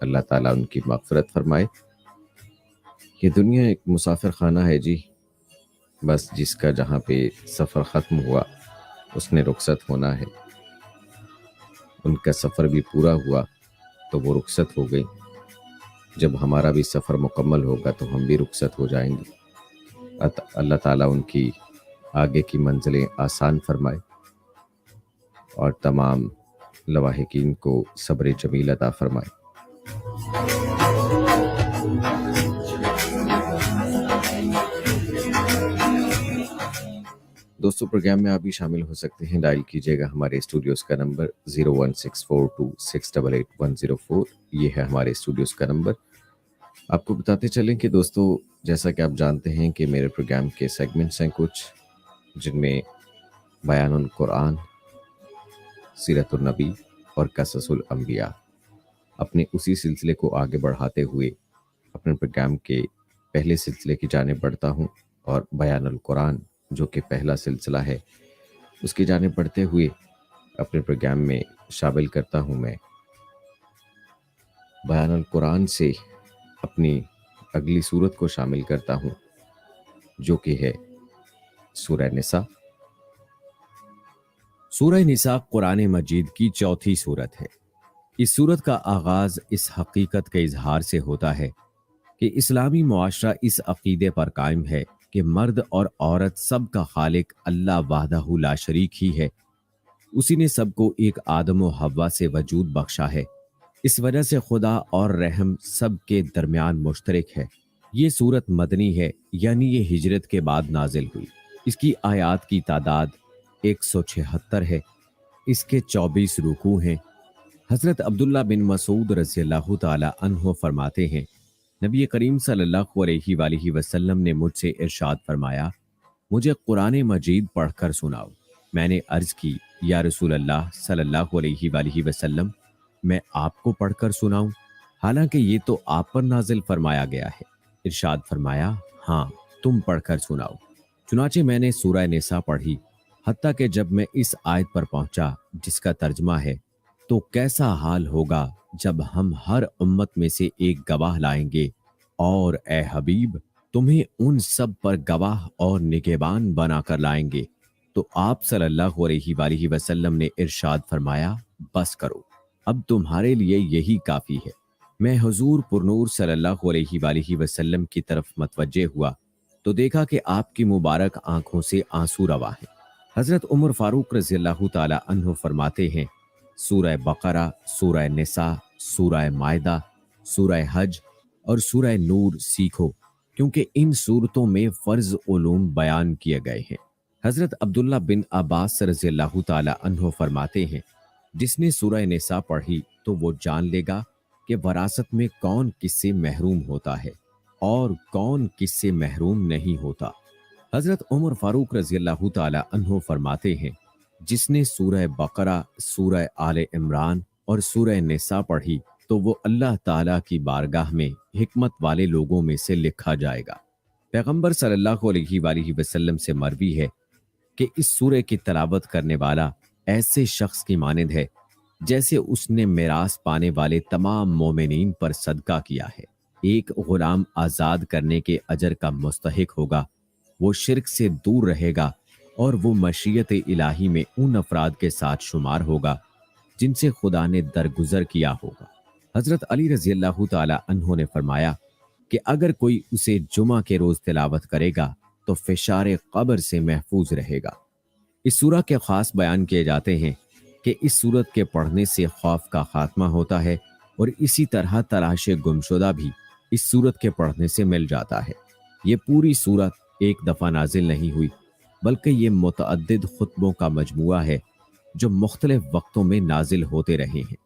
اللہ تعالیٰ ان کی مغفرت فرمائے۔ یہ دنیا ایک مسافر خانہ ہے جی، بس جس کا جہاں پہ سفر ختم ہوا اس نے رخصت ہونا ہے۔ ان کا سفر بھی پورا ہوا تو وہ رخصت ہو گئی، جب ہمارا بھی سفر مکمل ہوگا تو ہم بھی رخصت ہو جائیں گے۔ اللہ تعالیٰ ان کی آگے کی منزلیں آسان فرمائے اور تمام لواحقین کو صبر جمیل عطا فرمائے۔ دوستو پروگرام میں آپ بھی شامل ہو سکتے ہیں، ڈائل کیجئے گا ہمارے اسٹوڈیوز کا نمبر 01642688104، یہ ہے ہمارے اسٹوڈیوز کا نمبر۔ آپ کو بتاتے چلیں کہ دوستو جیسا کہ آپ جانتے ہیں کہ میرے پروگرام کے سیگمنٹس ہیں کچھ، جن میں بیان القرآن، سیرت النبی اور قصص الانبیاء۔ اپنے اسی سلسلے کو آگے بڑھاتے ہوئے اپنے پروگرام کے پہلے سلسلے کی جانب بڑھتا ہوں، اور بیان القرآن جو کہ پہلا سلسلہ ہے اس کی جانب بڑھتے ہوئے اپنے پروگرام میں شامل کرتا ہوں میں بیان القرآن سے اپنی اگلی صورت کو شامل کرتا ہوں، جو کہ ہے سورہ نساء۔ سورہ نساء قرآن مجید کی چوتھی صورت ہے۔ اس صورت کا آغاز اس حقیقت کے اظہار سے ہوتا ہے کہ اسلامی معاشرہ اس عقیدے پر قائم ہے کہ مرد اور عورت سب کا خالق اللہ وحدہ لا شریک ہی ہے۔ اسی نے سب کو ایک آدم و حوا سے وجود بخشا ہے، اس وجہ سے خدا اور رحم سب کے درمیان مشترک ہے۔ یہ صورت مدنی ہے، یعنی یہ ہجرت کے بعد نازل ہوئی۔ اس کی آیات کی تعداد 176 ہے، اس کے 24 رکوع ہیں۔ حضرت عبداللہ بن مسعود رضی اللہ تعالی عنہ فرماتے ہیں، نبی کریم صلی اللہ علیہ وآلہ وسلم نے مجھ سے ارشاد فرمایا، مجھے قرآن مجید پڑھ کر سناؤ۔ میں نے عرض کی، یا رسول اللہ صلی اللہ علیہ وآلہ وسلم، میں آپ کو پڑھ کر سناؤں، حالانکہ یہ تو آپ پر نازل فرمایا گیا ہے۔ ارشاد فرمایا، ہاں تم پڑھ کر سناؤ۔ چنانچہ میں نے سورہ نساء پڑھی، حتیٰ کہ جب میں اس آیت پر پہنچا جس کا ترجمہ ہے، تو کیسا حال ہوگا جب ہم ہر امت میں سے ایک گواہ لائیں گے، اور اے حبیب تمہیں ان سب پر گواہ اور نگہبان بنا کر لائیں گے۔ تو آپ صلی اللہ علیہ وآلہ وسلم نے ارشاد فرمایا، بس کرو، اب تمہارے لیے یہی کافی ہے۔ میں حضور پرنور صلی اللہ علیہ وآلہ وسلم کی طرف متوجہ ہوا تو دیکھا کہ آپ کی مبارک آنکھوں سے آنسو روا ہیں۔ حضرت عمر فاروق رضی اللہ تعالی عنہ فرماتے ہیں، سورہ بقرہ، سورہ نساء، سورہ مائدہ، سورہ حج اور سورہ نور سیکھو، کیونکہ ان صورتوں میں فرض علوم بیان کیے گئے ہیں۔ حضرت عبداللہ بن عباس رضی اللہ تعالی عنہ فرماتے ہیں، جس نے سورہ نساء پڑھی تو وہ جان لے گا کہ وراثت میں کون کس سے محروم ہوتا ہے اور کون کس سے محروم نہیں ہوتا۔ حضرت عمر فاروق رضی اللہ تعالی عنہ فرماتے ہیں، جس نے سورہ بقرہ، سورہ آل عمران اور سورہ نساء پڑھی تو وہ اللہ تعالیٰ کی بارگاہ میں حکمت والے لوگوں میں سے لکھا جائے گا۔ پیغمبر صلی اللہ علیہ وآلہ وسلم سے مروی ہے کہ اس سورہ کی تلاوت کرنے والا ایسے شخص کی مانند ہے جیسے اس نے میراث پانے والے تمام مومنین پر صدقہ کیا ہے۔ ایک غلام آزاد کرنے کے اجر کا مستحق ہوگا، وہ شرک سے دور رہے گا اور وہ مشیت الہی میں ان افراد کے ساتھ شمار ہوگا جن سے خدا نے درگزر کیا ہوگا۔ حضرت علی رضی اللہ تعالی عنہ نے فرمایا کہ اگر کوئی اسے جمعہ کے روز تلاوت کرے گا تو فشار قبر سے محفوظ رہے گا۔ اس سورہ کے خاص بیان کیے جاتے ہیں کہ اس سورت کے پڑھنے سے خوف کا خاتمہ ہوتا ہے، اور اسی طرح تلاش گمشدہ بھی اس سورت کے پڑھنے سے مل جاتا ہے۔ یہ پوری سورت ایک دفعہ نازل نہیں ہوئی، بلکہ یہ متعدد خطبوں کا مجموعہ ہے جو مختلف وقتوں میں نازل ہوتے رہے ہیں۔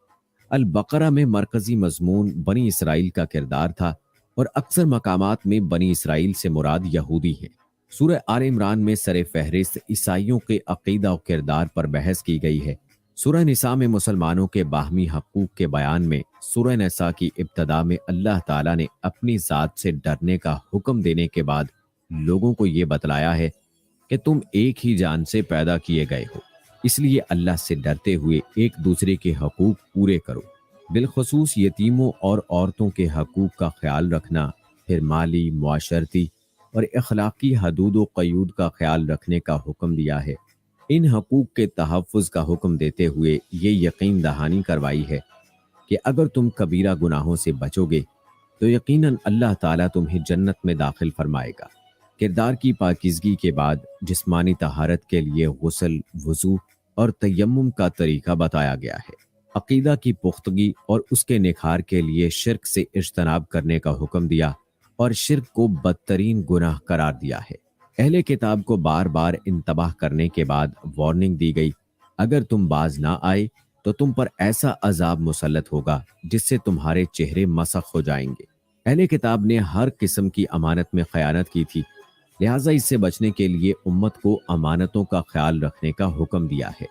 البقرہ میں مرکزی مضمون بنی اسرائیل کا کردار تھا، اور اکثر مقامات میں بنی اسرائیل سے مراد یہودی ہیں۔ سورہ آل عمران میں سر فہرست عیسائیوں کے عقیدہ و کردار پر بحث کی گئی ہے۔ سورہ نساء میں مسلمانوں کے باہمی حقوق کے بیان میں سورہ نساء کی ابتدا میں اللہ تعالیٰ نے اپنی ذات سے ڈرنے کا حکم دینے کے بعد لوگوں کو یہ بتلایا ہے کہ تم ایک ہی جان سے پیدا کیے گئے ہو، اس لیے اللہ سے ڈرتے ہوئے ایک دوسرے کے حقوق پورے کرو۔ بالخصوص یتیموں اور عورتوں کے حقوق کا خیال رکھنا، پھر مالی، معاشرتی اور اخلاقی حدود و قیود کا خیال رکھنے کا حکم دیا ہے۔ ان حقوق کے تحفظ کا حکم دیتے ہوئے یہ یقین دہانی کروائی ہے کہ اگر تم کبیرہ گناہوں سے بچو گے تو یقیناً اللہ تعالیٰ تمہیں جنت میں داخل فرمائے گا۔ کردار کی پاکیزگی کے بعد جسمانی طہارت کے لیے غسل، وضو اور تیمم کا طریقہ بتایا گیا ہے۔ عقیدہ کی پختگی اور اس کے نکھار کے لیے شرک سے اجتناب کرنے کا حکم دیا اور شرک کو بدترین گناہ قرار دیا ہے۔ اہل کتاب کو بار بار انتباہ کرنے کے بعد وارننگ دی گئی، اگر تم باز نہ آئے تو تم پر ایسا عذاب مسلط ہوگا جس سے تمہارے چہرے مسخ ہو جائیں گے۔ اہل کتاب نے ہر قسم کی امانت میں خیانت کی تھی، لہٰذا اس سے بچنے کے لیے امت کو امانتوں کا خیال رکھنے کا حکم دیا ہے۔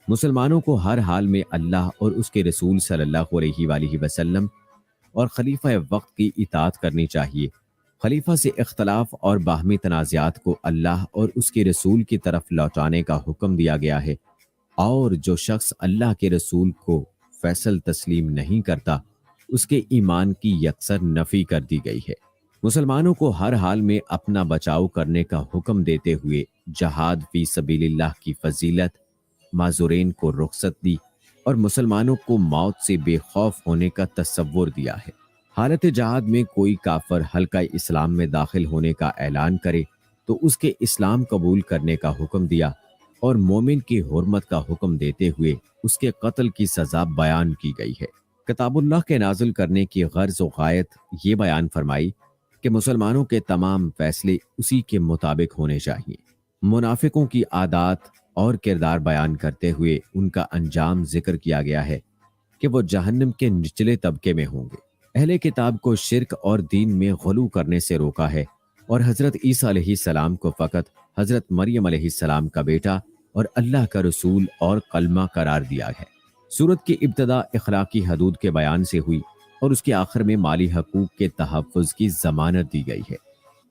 مسلمانوں کو ہر حال میں اللہ اور اس کے رسول صلی اللہ علیہ وآلہ وسلم اور خلیفہ وقت کی اطاعت کرنی چاہیے۔ خلیفہ سے اختلاف اور باہمی تنازعات کو اللہ اور اس کے رسول کی طرف لوٹانے کا حکم دیا گیا ہے، اور جو شخص اللہ کے رسول کو فیصل تسلیم نہیں کرتا اس کے ایمان کی یکسر نفی کر دی گئی ہے۔ مسلمانوں کو ہر حال میں اپنا بچاؤ کرنے کا حکم دیتے ہوئے جہاد فی سبیل اللہ کی فضیلت، معذورین کو رخصت دی اور مسلمانوں کو موت سے بے خوف ہونے کا تصور دیا ہے۔ حالت جہاد میں کوئی کافر حلقہ اسلام میں داخل ہونے کا اعلان کرے تو اس کے اسلام قبول کرنے کا حکم دیا اور مومن کی حرمت کا حکم دیتے ہوئے اس کے قتل کی سزا بیان کی گئی ہے۔ کتاب اللہ کے نازل کرنے کی غرض و غایت یہ بیان فرمائی کہ مسلمانوں کے تمام فیصلے اسی کے مطابق ہونے چاہیے۔ منافقوں کی عادات اور کردار بیان کرتے ہوئے ان کا انجام ذکر کیا گیا ہے کہ وہ جہنم کے نچلے طبقے میں ہوں گے۔ اہل کتاب کو شرک اور دین میں غلو کرنے سے روکا ہے اور حضرت عیسیٰ علیہ السلام کو فقط حضرت مریم علیہ السلام کا بیٹا اور اللہ کا رسول اور کلمہ قرار دیا ہے۔ سورت کی ابتدا اخلاقی حدود کے بیان سے ہوئی اور اس کے آخر میں مالی حقوق کے تحفظ کی ضمانت دی گئی ہے۔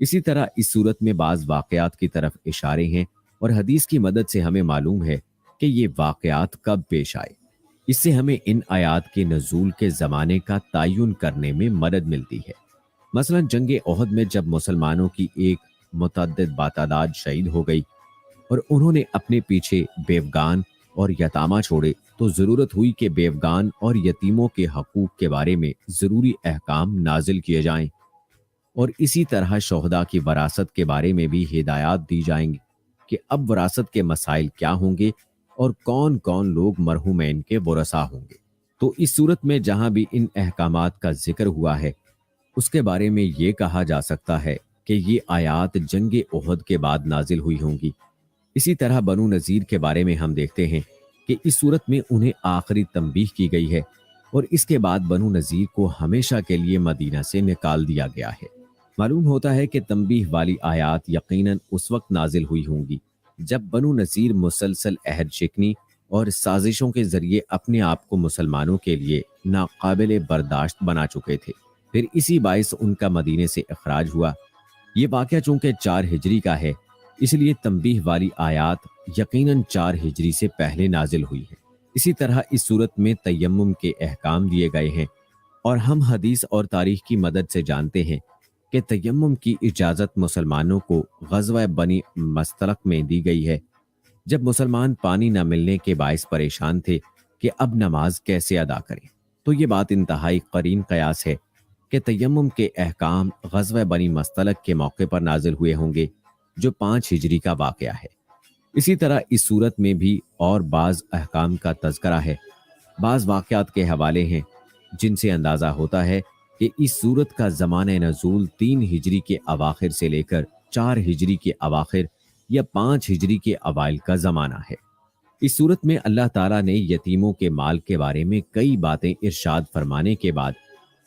اسی طرح اس سورت میں بعض واقعات کی طرف اشارے ہیں اور حدیث کی مدد سے ہمیں معلوم ہے کہ یہ واقعات کب پیش آئے۔ اس سے ہمیں ان آیات کے نزول کے زمانے کا تعین کرنے میں مدد ملتی ہے۔ مثلا جنگ احد میں جب مسلمانوں کی ایک متعدد باتعداد شہید ہو گئی اور انہوں نے اپنے پیچھے بیوگان اور یتامہ چھوڑے تو ضرورت ہوئی کہ بیوگان اور یتیموں کے حقوق کے بارے میں ضروری احکام نازل کیے جائیں، اور اسی طرح شہداء کی وراثت کے بارے میں بھی ہدایات دی جائیں گی کہ اب وراثت کے مسائل کیا ہوں گے اور کون کون لوگ مرحومین کے ورثاء ہوں گے۔ تو اس صورت میں جہاں بھی ان احکامات کا ذکر ہوا ہے اس کے بارے میں یہ کہا جا سکتا ہے کہ یہ آیات جنگ احد کے بعد نازل ہوئی ہوں گی۔ اسی طرح بنو نذیر کے بارے میں ہم دیکھتے ہیں کہ اس صورت میں انہیں آخری تنبیہ کی گئی ہے اور اس کے بعد بنو نذیر کو ہمیشہ کے لیے مدینہ سے نکال دیا گیا ہے۔ معلوم ہوتا ہے کہ تنبیہ والی آیات یقیناً اس وقت نازل ہوئی ہوں گی جب بنو نذیر مسلسل عہد شکنی اور سازشوں کے ذریعے اپنے آپ کو مسلمانوں کے لیے ناقابل برداشت بنا چکے تھے، پھر اسی باعث ان کا مدینے سے اخراج ہوا۔ یہ واقعہ چونکہ 4 ہجری کا ہے اس لیے تنبیہ والی آیات یقیناً 4 ہجری سے پہلے نازل ہوئی ہے۔ اسی طرح اس صورت میں تیمم کے احکام دیے گئے ہیں، اور ہم حدیث اور تاریخ کی مدد سے جانتے ہیں کہ تیمم کی اجازت مسلمانوں کو غزوہ بنی مستلق میں دی گئی ہے، جب مسلمان پانی نہ ملنے کے باعث پریشان تھے کہ اب نماز کیسے ادا کریں۔ تو یہ بات انتہائی قرین قیاس ہے کہ تیمم کے احکام غزوہ بنی مستلق کے موقع پر نازل ہوئے ہوں گے جو 5 ہجری کا واقعہ ہے۔ اسی طرح اس صورت میں بھی اور بعض احکام کا تذکرہ ہے۔ بعض واقعات کے حوالے ہیں جن سے اندازہ ہوتا ہے کہ اس صورت کا زمانہ نزول 3 ہجری کے اواخر سے لے کر 4 ہجری کے اواخر یا 5 ہجری کے اوائل کا زمانہ ہے۔ اس صورت میں اللہ تعالیٰ نے یتیموں کے مال کے بارے میں کئی باتیں ارشاد فرمانے کے بعد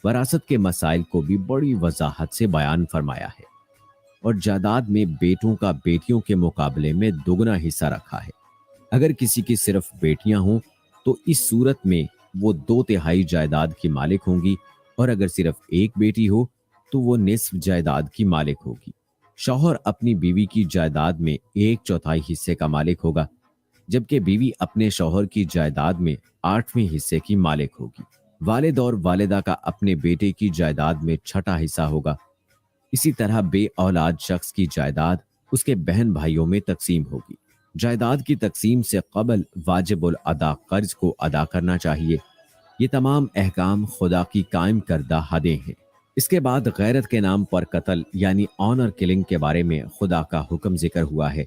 وراثت کے مسائل کو بھی بڑی وضاحت سے بیان فرمایا ہے، اور جائیداد میں بیٹوں کا بیٹیوں کے مقابلے میں دوگنا حصہ رکھا ہے۔ اگر کسی کی صرف بیٹیاں ہوں تو اس صورت میں وہ 2/3 جائیداد کی مالک ہوں گی، اور اگر صرف ایک بیٹی ہو تو وہ نصف جائیداد کی مالک ہوگی۔ شوہر اپنی بیوی کی جائیداد میں 1/4 حصے کا مالک ہوگا، جبکہ بیوی اپنے شوہر کی جائیداد میں 8ویں حصے کی مالک ہوگی۔ والد اور والدہ کا اپنے بیٹے کی جائیداد میں چھٹا حصہ ہوگا۔ اسی طرح بے اولاد شخص کی جائیداد اس کے بہن بھائیوں میں تقسیم ہوگی۔ جائیداد کی تقسیم سے قبل واجب الادا قرض کو ادا کرنا چاہیے۔ یہ تمام احکام خدا کی قائم کردہ حدیں ہیں۔ اس کے بعد غیرت کے نام پر قتل یعنی آنر کلنگ کے بارے میں خدا کا حکم ذکر ہوا ہے۔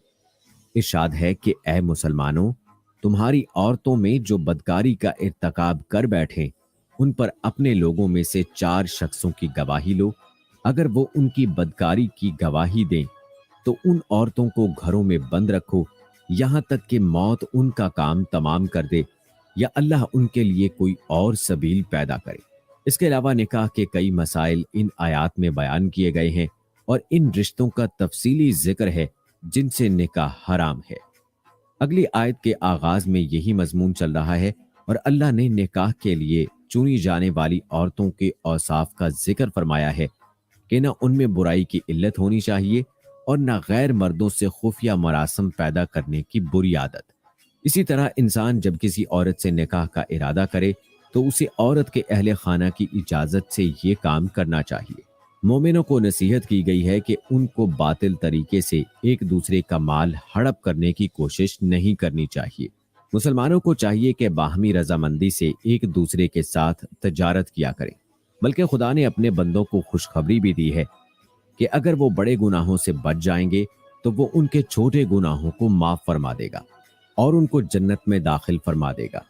ارشاد ہے کہ اے مسلمانوں، تمہاری عورتوں میں جو بدکاری کا ارتکاب کر بیٹھیں ان پر اپنے لوگوں میں سے 4 شخصوں کی گواہی لو۔ اگر وہ ان کی بدکاری کی گواہی دیں تو ان عورتوں کو گھروں میں بند رکھو یہاں تک کہ موت ان کا کام تمام کر دے یا اللہ ان کے لیے کوئی اور سبیل پیدا کرے۔ اس کے علاوہ نکاح کے کئی مسائل ان آیات میں بیان کیے گئے ہیں اور ان رشتوں کا تفصیلی ذکر ہے جن سے نکاح حرام ہے۔ اگلی آیت کے آغاز میں یہی مضمون چل رہا ہے اور اللہ نے نکاح کے لیے چنی جانے والی عورتوں کے اوصاف کا ذکر فرمایا ہے کہ نہ ان میں برائی کی علت ہونی چاہیے اور نہ غیر مردوں سے خفیہ مراسم پیدا کرنے کی بری عادت۔ اسی طرح انسان جب کسی عورت سے نکاح کا ارادہ کرے تو اسے عورت کے اہل خانہ کی اجازت سے یہ کام کرنا چاہیے۔ مومنوں کو نصیحت کی گئی ہے کہ ان کو باطل طریقے سے ایک دوسرے کا مال ہڑپ کرنے کی کوشش نہیں کرنی چاہیے۔ مسلمانوں کو چاہیے کہ باہمی رضامندی سے ایک دوسرے کے ساتھ تجارت کیا کریں، بلکہ خدا نے اپنے بندوں کو خوشخبری بھی دی ہے کہ اگر وہ بڑے گناہوں سے بچ جائیں گے تو وہ ان کے چھوٹے گناہوں کو معاف فرما دے گا اور ان کو جنت میں داخل فرما دے گا۔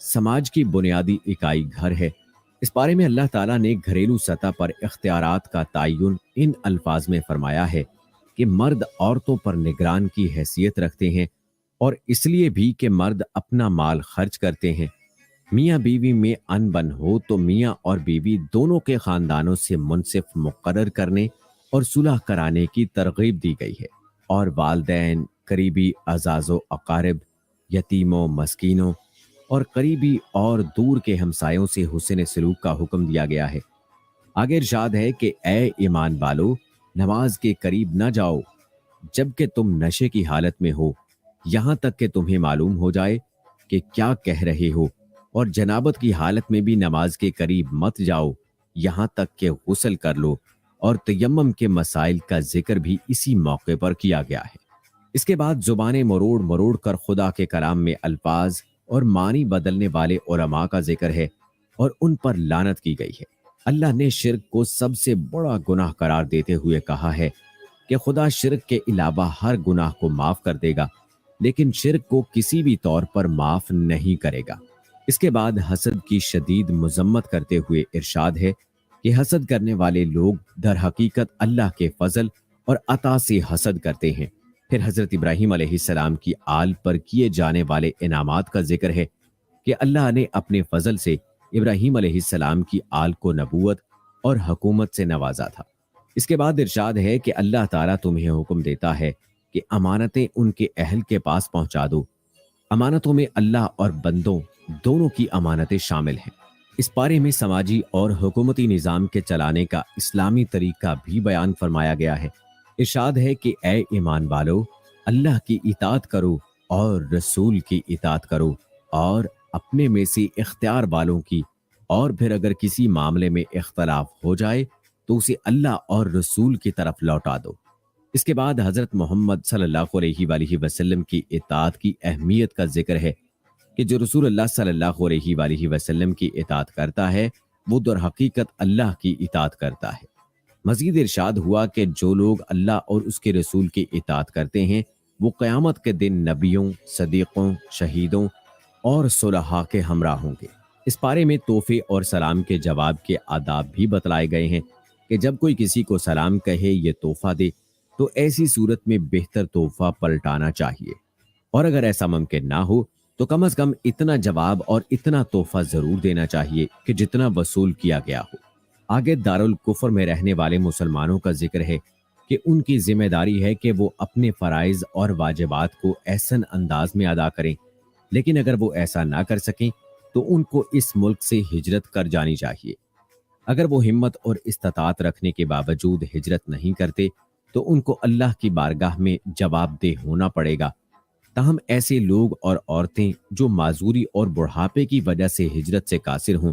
سماج کی بنیادی اکائی گھر ہے۔ اس بارے میں اللہ تعالیٰ نے گھریلو سطح پر اختیارات کا تعین ان الفاظ میں فرمایا ہے کہ مرد عورتوں پر نگران کی حیثیت رکھتے ہیں، اور اس لیے بھی کہ مرد اپنا مال خرچ کرتے ہیں۔ میاں بیوی میں ان بن ہو تو میاں اور بیوی دونوں کے خاندانوں سے منصف مقرر کرنے اور صلح کرانے کی ترغیب دی گئی ہے، اور والدین، قریبی اعزاز و اقارب، یتیموں، مسکینوں اور قریبی اور دور کے ہمسایوں سے حسن سلوک کا حکم دیا گیا ہے۔ آگے ارشاد ہے کہ اے ایمان والو، نماز کے قریب نہ جاؤ جبکہ تم نشے کی حالت میں ہو، یہاں تک کہ تمہیں معلوم ہو جائے کہ کیا کہہ رہے ہو، اور جنابت کی حالت میں بھی نماز کے قریب مت جاؤ یہاں تک کہ غسل کر لو، اور تیمم کے مسائل کا ذکر بھی اسی موقع پر کیا گیا ہے۔ اس کے بعد زبانیں مروڑ مروڑ کر خدا کے کلام میں الفاظ اور معنی بدلنے والے علماء کا ذکر ہے اور ان پر لعنت کی گئی ہے۔ اللہ نے شرک کو سب سے بڑا گناہ قرار دیتے ہوئے کہا ہے کہ خدا شرک کے علاوہ ہر گناہ کو معاف کر دے گا، لیکن شرک کو کسی بھی طور پر معاف نہیں کرے گا۔ اس کے بعد حسد کی شدید مذمت کرتے ہوئے ارشاد ہے کہ حسد کرنے والے لوگ در حقیقت اللہ کے فضل اور عطا سے حسد کرتے ہیں۔ پھر حضرت ابراہیم علیہ السلام کی آل پر کیے جانے والے انعامات کا ذکر ہے کہ اللہ نے اپنے فضل سے ابراہیم علیہ السلام کی آل کو نبوت اور حکومت سے نوازا تھا۔ اس کے بعد ارشاد ہے کہ اللہ تعالیٰ تمہیں حکم دیتا ہے کہ امانتیں ان کے اہل کے پاس پہنچا دو۔ امانتوں میں اللہ اور بندوں دونوں کی امانتیں شامل ہیں۔ اس پارے میں سماجی اور حکومتی نظام کے چلانے کا اسلامی طریقہ بھی بیان فرمایا گیا ہے۔ ارشاد ہے کہ اے ایمان والو، اللہ کی اطاعت کرو اور رسول کی اطاعت کرو اور اپنے میں سے اختیار والوں کی، اور پھر اگر کسی معاملے میں اختلاف ہو جائے تو اسے اللہ اور رسول کی طرف لوٹا دو۔ اس کے بعد حضرت محمد صلی اللہ علیہ وآلہ وسلم کی اطاعت کی اہمیت کا ذکر ہے کہ جو رسول اللہ صلی اللہ علیہ وآلہ وسلم کی اطاعت کرتا ہے وہ در حقیقت اللہ کی اطاعت کرتا ہے۔ مزید ارشاد ہوا کہ جو لوگ اللہ اور اس کے رسول کی اطاعت کرتے ہیں وہ قیامت کے دن نبیوں، صدیقوں، شہیدوں اور صلحاء کے ہمراہ ہوں گے۔ اس پارے میں تحفے اور سلام کے جواب کے آداب بھی بتلائے گئے ہیں کہ جب کوئی کسی کو سلام کہے یا تحفہ دے تو ایسی صورت میں بہتر تحفہ پلٹانا چاہیے، اور اگر ایسا ممکن نہ ہو تو کم از کم اتنا جواب اور اتنا تحفہ ضرور دینا چاہیے کہ جتنا وصول کیا گیا ہو۔ آگے دارالکفر میں رہنے والے مسلمانوں کا ذکر ہے کہ ان کی ذمہ داری ہے کہ وہ اپنے فرائض اور واجبات کو احسن انداز میں ادا کریں، لیکن اگر وہ ایسا نہ کر سکیں تو ان کو اس ملک سے ہجرت کر جانی چاہیے۔ اگر وہ ہمت اور استطاعت رکھنے کے باوجود ہجرت نہیں کرتے تو ان کو اللہ کی بارگاہ میں جواب دہ ہونا پڑے گا۔ تاہم ایسے لوگ اور عورتیں جو معذوری اور بڑھاپے کی وجہ سے ہجرت سے قاصر ہوں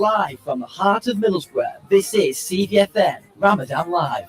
Live from the heart of Middlesbrough, this is CVFM Ramadan Live.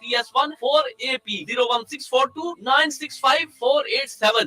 TS1 4AP 01642965487।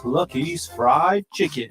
Clucky's Fried Chicken.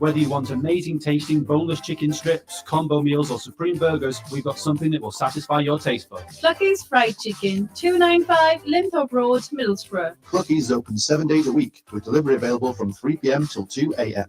Whether you want amazing tasting boneless chicken strips, combo meals or supreme burgers, we've got something that will satisfy your taste buds. Clucky's Fried Chicken, 295 Linthorpe Road, Middlesbrough. Clucky's is open 7 days a week with delivery available from 3 p.m. till 2 a.m.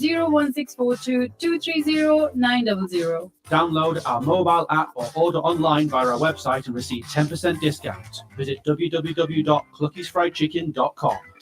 01642 230 900। Download our mobile app or order online via our website and receive 10% discount. Visit www.cluckysfriedchicken.com.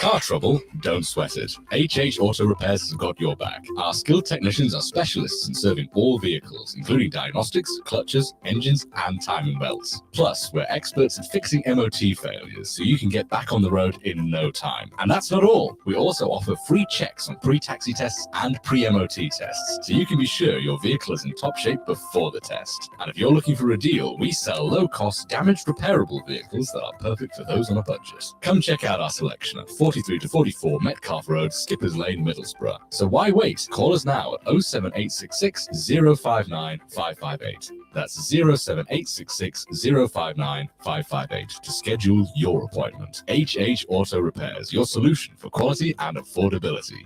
Car trouble? Don't sweat it. HH Auto Repairs has got your back. Our skilled technicians are specialists in serving all vehicles, including diagnostics, clutches, engines, and timing belts. Plus, we're experts at fixing MOT failures, so you can get back on the road in no time. And that's not all. We also offer free checks on pre-taxi tests and pre-MOT tests, so you can be sure your vehicle is in top shape before the test. And if you're looking for a deal, we sell low-cost, damaged repairable vehicles that are perfect for those on a budget. Come check out our selection at 43 to 44 Metcalfe Road, Skippers Lane, Middlesbrough. So why wait? Call us now at 07866 059 558. That's 07866 059 558 to schedule your appointment. HH Auto Repairs, your solution for quality and affordability.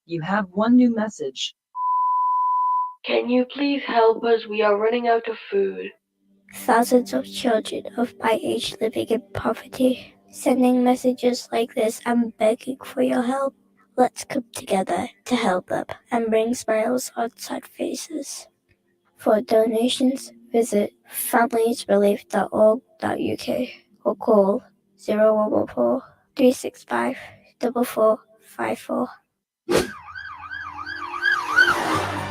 You have one new message. Can you please help us? We are running out of food. Thousands of children of my age living in poverty, sending messages like this and begging for your help. Let's come together to help them and bring smiles on sad faces. For donations, visit familiesrelief.org.uk or call 0114 365 4454.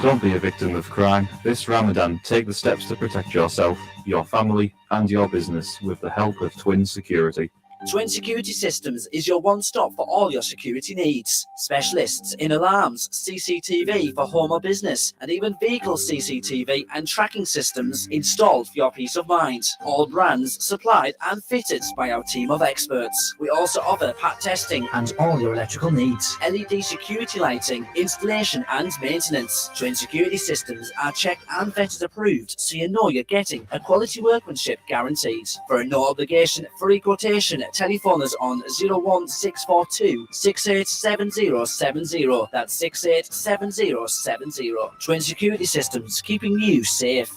Don't be a victim of crime. This Ramadan, take the steps to protect yourself, your family, and your business with the help of Twin Security. Twin Security Systems is your one-stop for all your security needs. Specialists in alarms, CCTV for home or business, and even vehicle CCTV and tracking systems installed for your peace of mind. All brands supplied and fitted by our team of experts. We also offer pat testing and all your electrical needs. LED security lighting, installation and maintenance. Twin Security Systems are checked and vetted approved, so you know you're getting a quality workmanship guaranteed. For a no-obligation free quotation, telephone us on 01642 687070. That's 687070. Twin Security Systems, keeping you safe.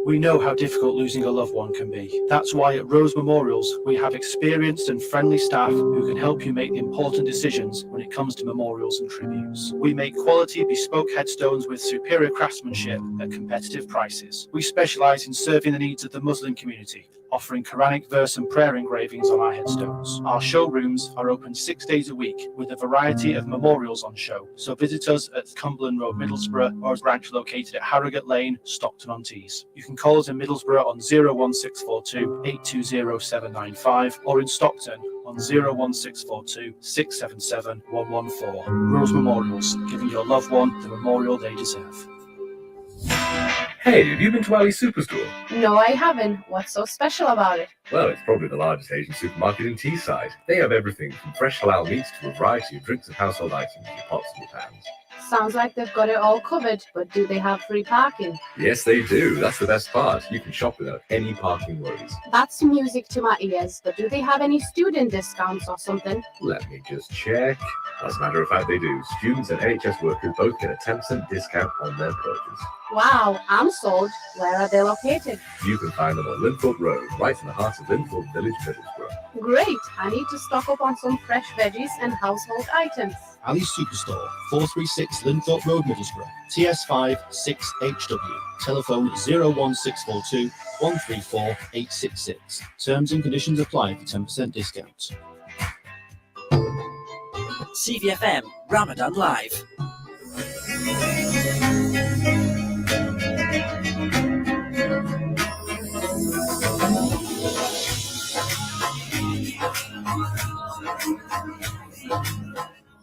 We know how difficult losing a loved one can be. That's why at Rose Memorials, we have experienced and friendly staff who can help you make the important decisions when it comes to memorials and tributes. We make quality bespoke headstones with superior craftsmanship at competitive prices. We specialise in serving the needs of the Muslim community, offering Quranic verse and prayer engravings on our headstones. Our showrooms are open 6 days a week with a variety of memorials on show. So visit us at Cumberland Road, Middlesbrough, or a branch located at Harrogate Lane, Stockton-on-Tees. You can call us in Middlesbrough on 01642 820 795 or in Stockton on 01642 677 114. Rose Memorials, giving your loved one the memorial they deserve. Hey, have you been to Ali's Superstore? No, I haven't. What's so special about it? Well, it's probably the largest Asian supermarket in Teesside. They have everything from fresh halal meats to a variety of drinks and household items in pots and pans. Sounds like they've got it all covered, but do they have free parking? Yes, they do. That's the best part. You can shop without any parking worries. That's music to my ears, but do they have any student discounts or something? Let me just check. As a matter of fact, they do. Students and NHS workers both get a 10% discount on their purchase. Wow, I'm sold. Where are they located? You can find them on Linthorpe Road, right in the heart of Linthorpe Village, Middlesbrough. Great. I need to stock up on some fresh veggies and household items. Ali's Superstore, 436 Linthorpe Road, Middlesbrough, TS5 6HW. Telephone 01642 134 866. Terms and conditions apply for 10% discount. CVFM Ramadan Live.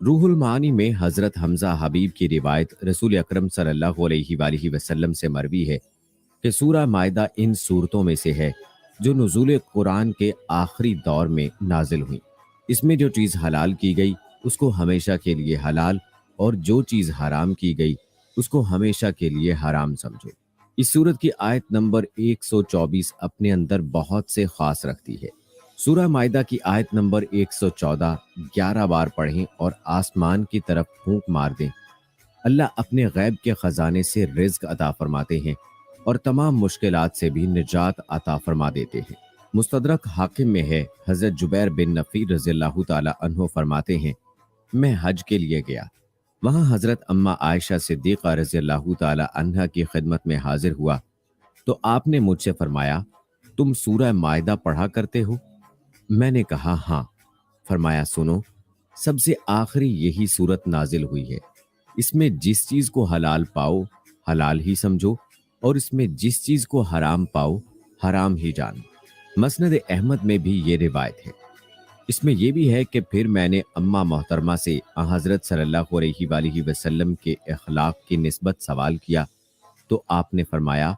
روح المعانی میں حضرت حمزہ حبیب کی روایت رسول اکرم صلی اللہ علیہ وآلہ وسلم سے مروی ہے کہ سورہ مائدہ ان صورتوں میں سے ہے جو نزول قرآن کے آخری دور میں نازل ہوئیں۔ اس میں جو چیز حلال کی گئی اس کو ہمیشہ کے لیے حلال، اور جو چیز حرام کی گئی اس کو ہمیشہ کے لیے حرام سمجھو۔ اس سورت کی آیت نمبر 124 اپنے اندر بہت سے خاص رکھتی ہے۔ سورہ مائدہ کی آیت نمبر 114 11 بار پڑھیں اور آسمان کی طرف پھونک مار دیں۔ اللہ اپنے غیب کے خزانے سے رزق عطا فرماتے ہیں اور تمام مشکلات سے بھی نجات عطا فرما دیتے ہیں۔ مستدرک حاکم میں ہے، حضرت جبیر بن نفیر رضی اللہ تعالی عنہ فرماتے ہیں، میں حج کے لیے گیا، وہاں حضرت اماں عائشہ صدیقہ رضی اللہ تعالی عنہ کی خدمت میں حاضر ہوا تو آپ نے مجھ سے فرمایا، تم سورہ مائدہ پڑھا کرتے ہو؟ میں نے کہا ہاں۔ فرمایا، سنو، سب سے آخری یہی صورت نازل ہوئی ہے، اس میں جس چیز کو حلال پاؤ حلال ہی سمجھو، اور اس میں جس چیز کو حرام پاؤ حرام ہی جانو۔ مسند احمد میں بھی یہ روایت ہے۔ اس میں یہ بھی ہے کہ پھر میں نے اماں محترمہ سے حضرت صلی اللہ علیہ وآلہ وسلم کے اخلاق کی نسبت سوال کیا تو آپ نے فرمایا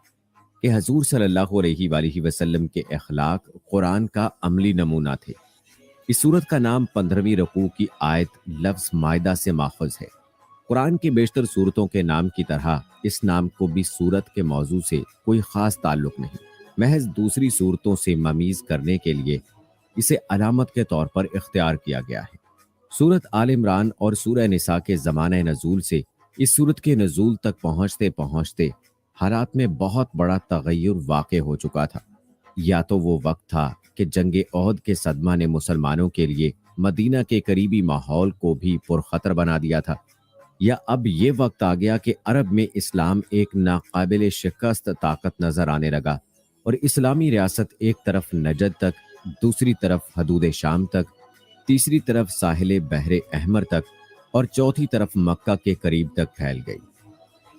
کہ حضور صلی اللہ علیہ وآلہ وسلم کے اخلاق قرآن کا عملی نمونہ تھے۔ اس سورت کا نام 15ویں رکوع کی آیت لفظ مائدہ سے ماخوذ ہے۔ قرآن کی بیشتر سورتوں کے نام کی طرح اس نام کو بھی سورت کے موضوع سے کوئی خاص تعلق نہیں، محض دوسری سورتوں سے ممیز کرنے کے لیے اسے علامت کے طور پر اختیار کیا گیا ہے۔ سورت آل عمران اور سورہ نساء کے زمانہ نزول سے اس سورت کے نزول تک پہنچتے پہنچتے حالات میں بہت بڑا تغیر واقع ہو چکا تھا۔ یا تو وہ وقت تھا کہ جنگ احد کے صدمہ نے مسلمانوں کے لیے مدینہ کے قریبی ماحول کو بھی پرخطر بنا دیا تھا، یا اب یہ وقت آ گیا کہ عرب میں اسلام ایک ناقابل شکست طاقت نظر آنے لگا، اور اسلامی ریاست ایک طرف نجد تک، دوسری طرف حدود شام تک، تیسری طرف ساحل بحر احمر تک، اور چوتھی طرف مکہ کے قریب تک پھیل گئی۔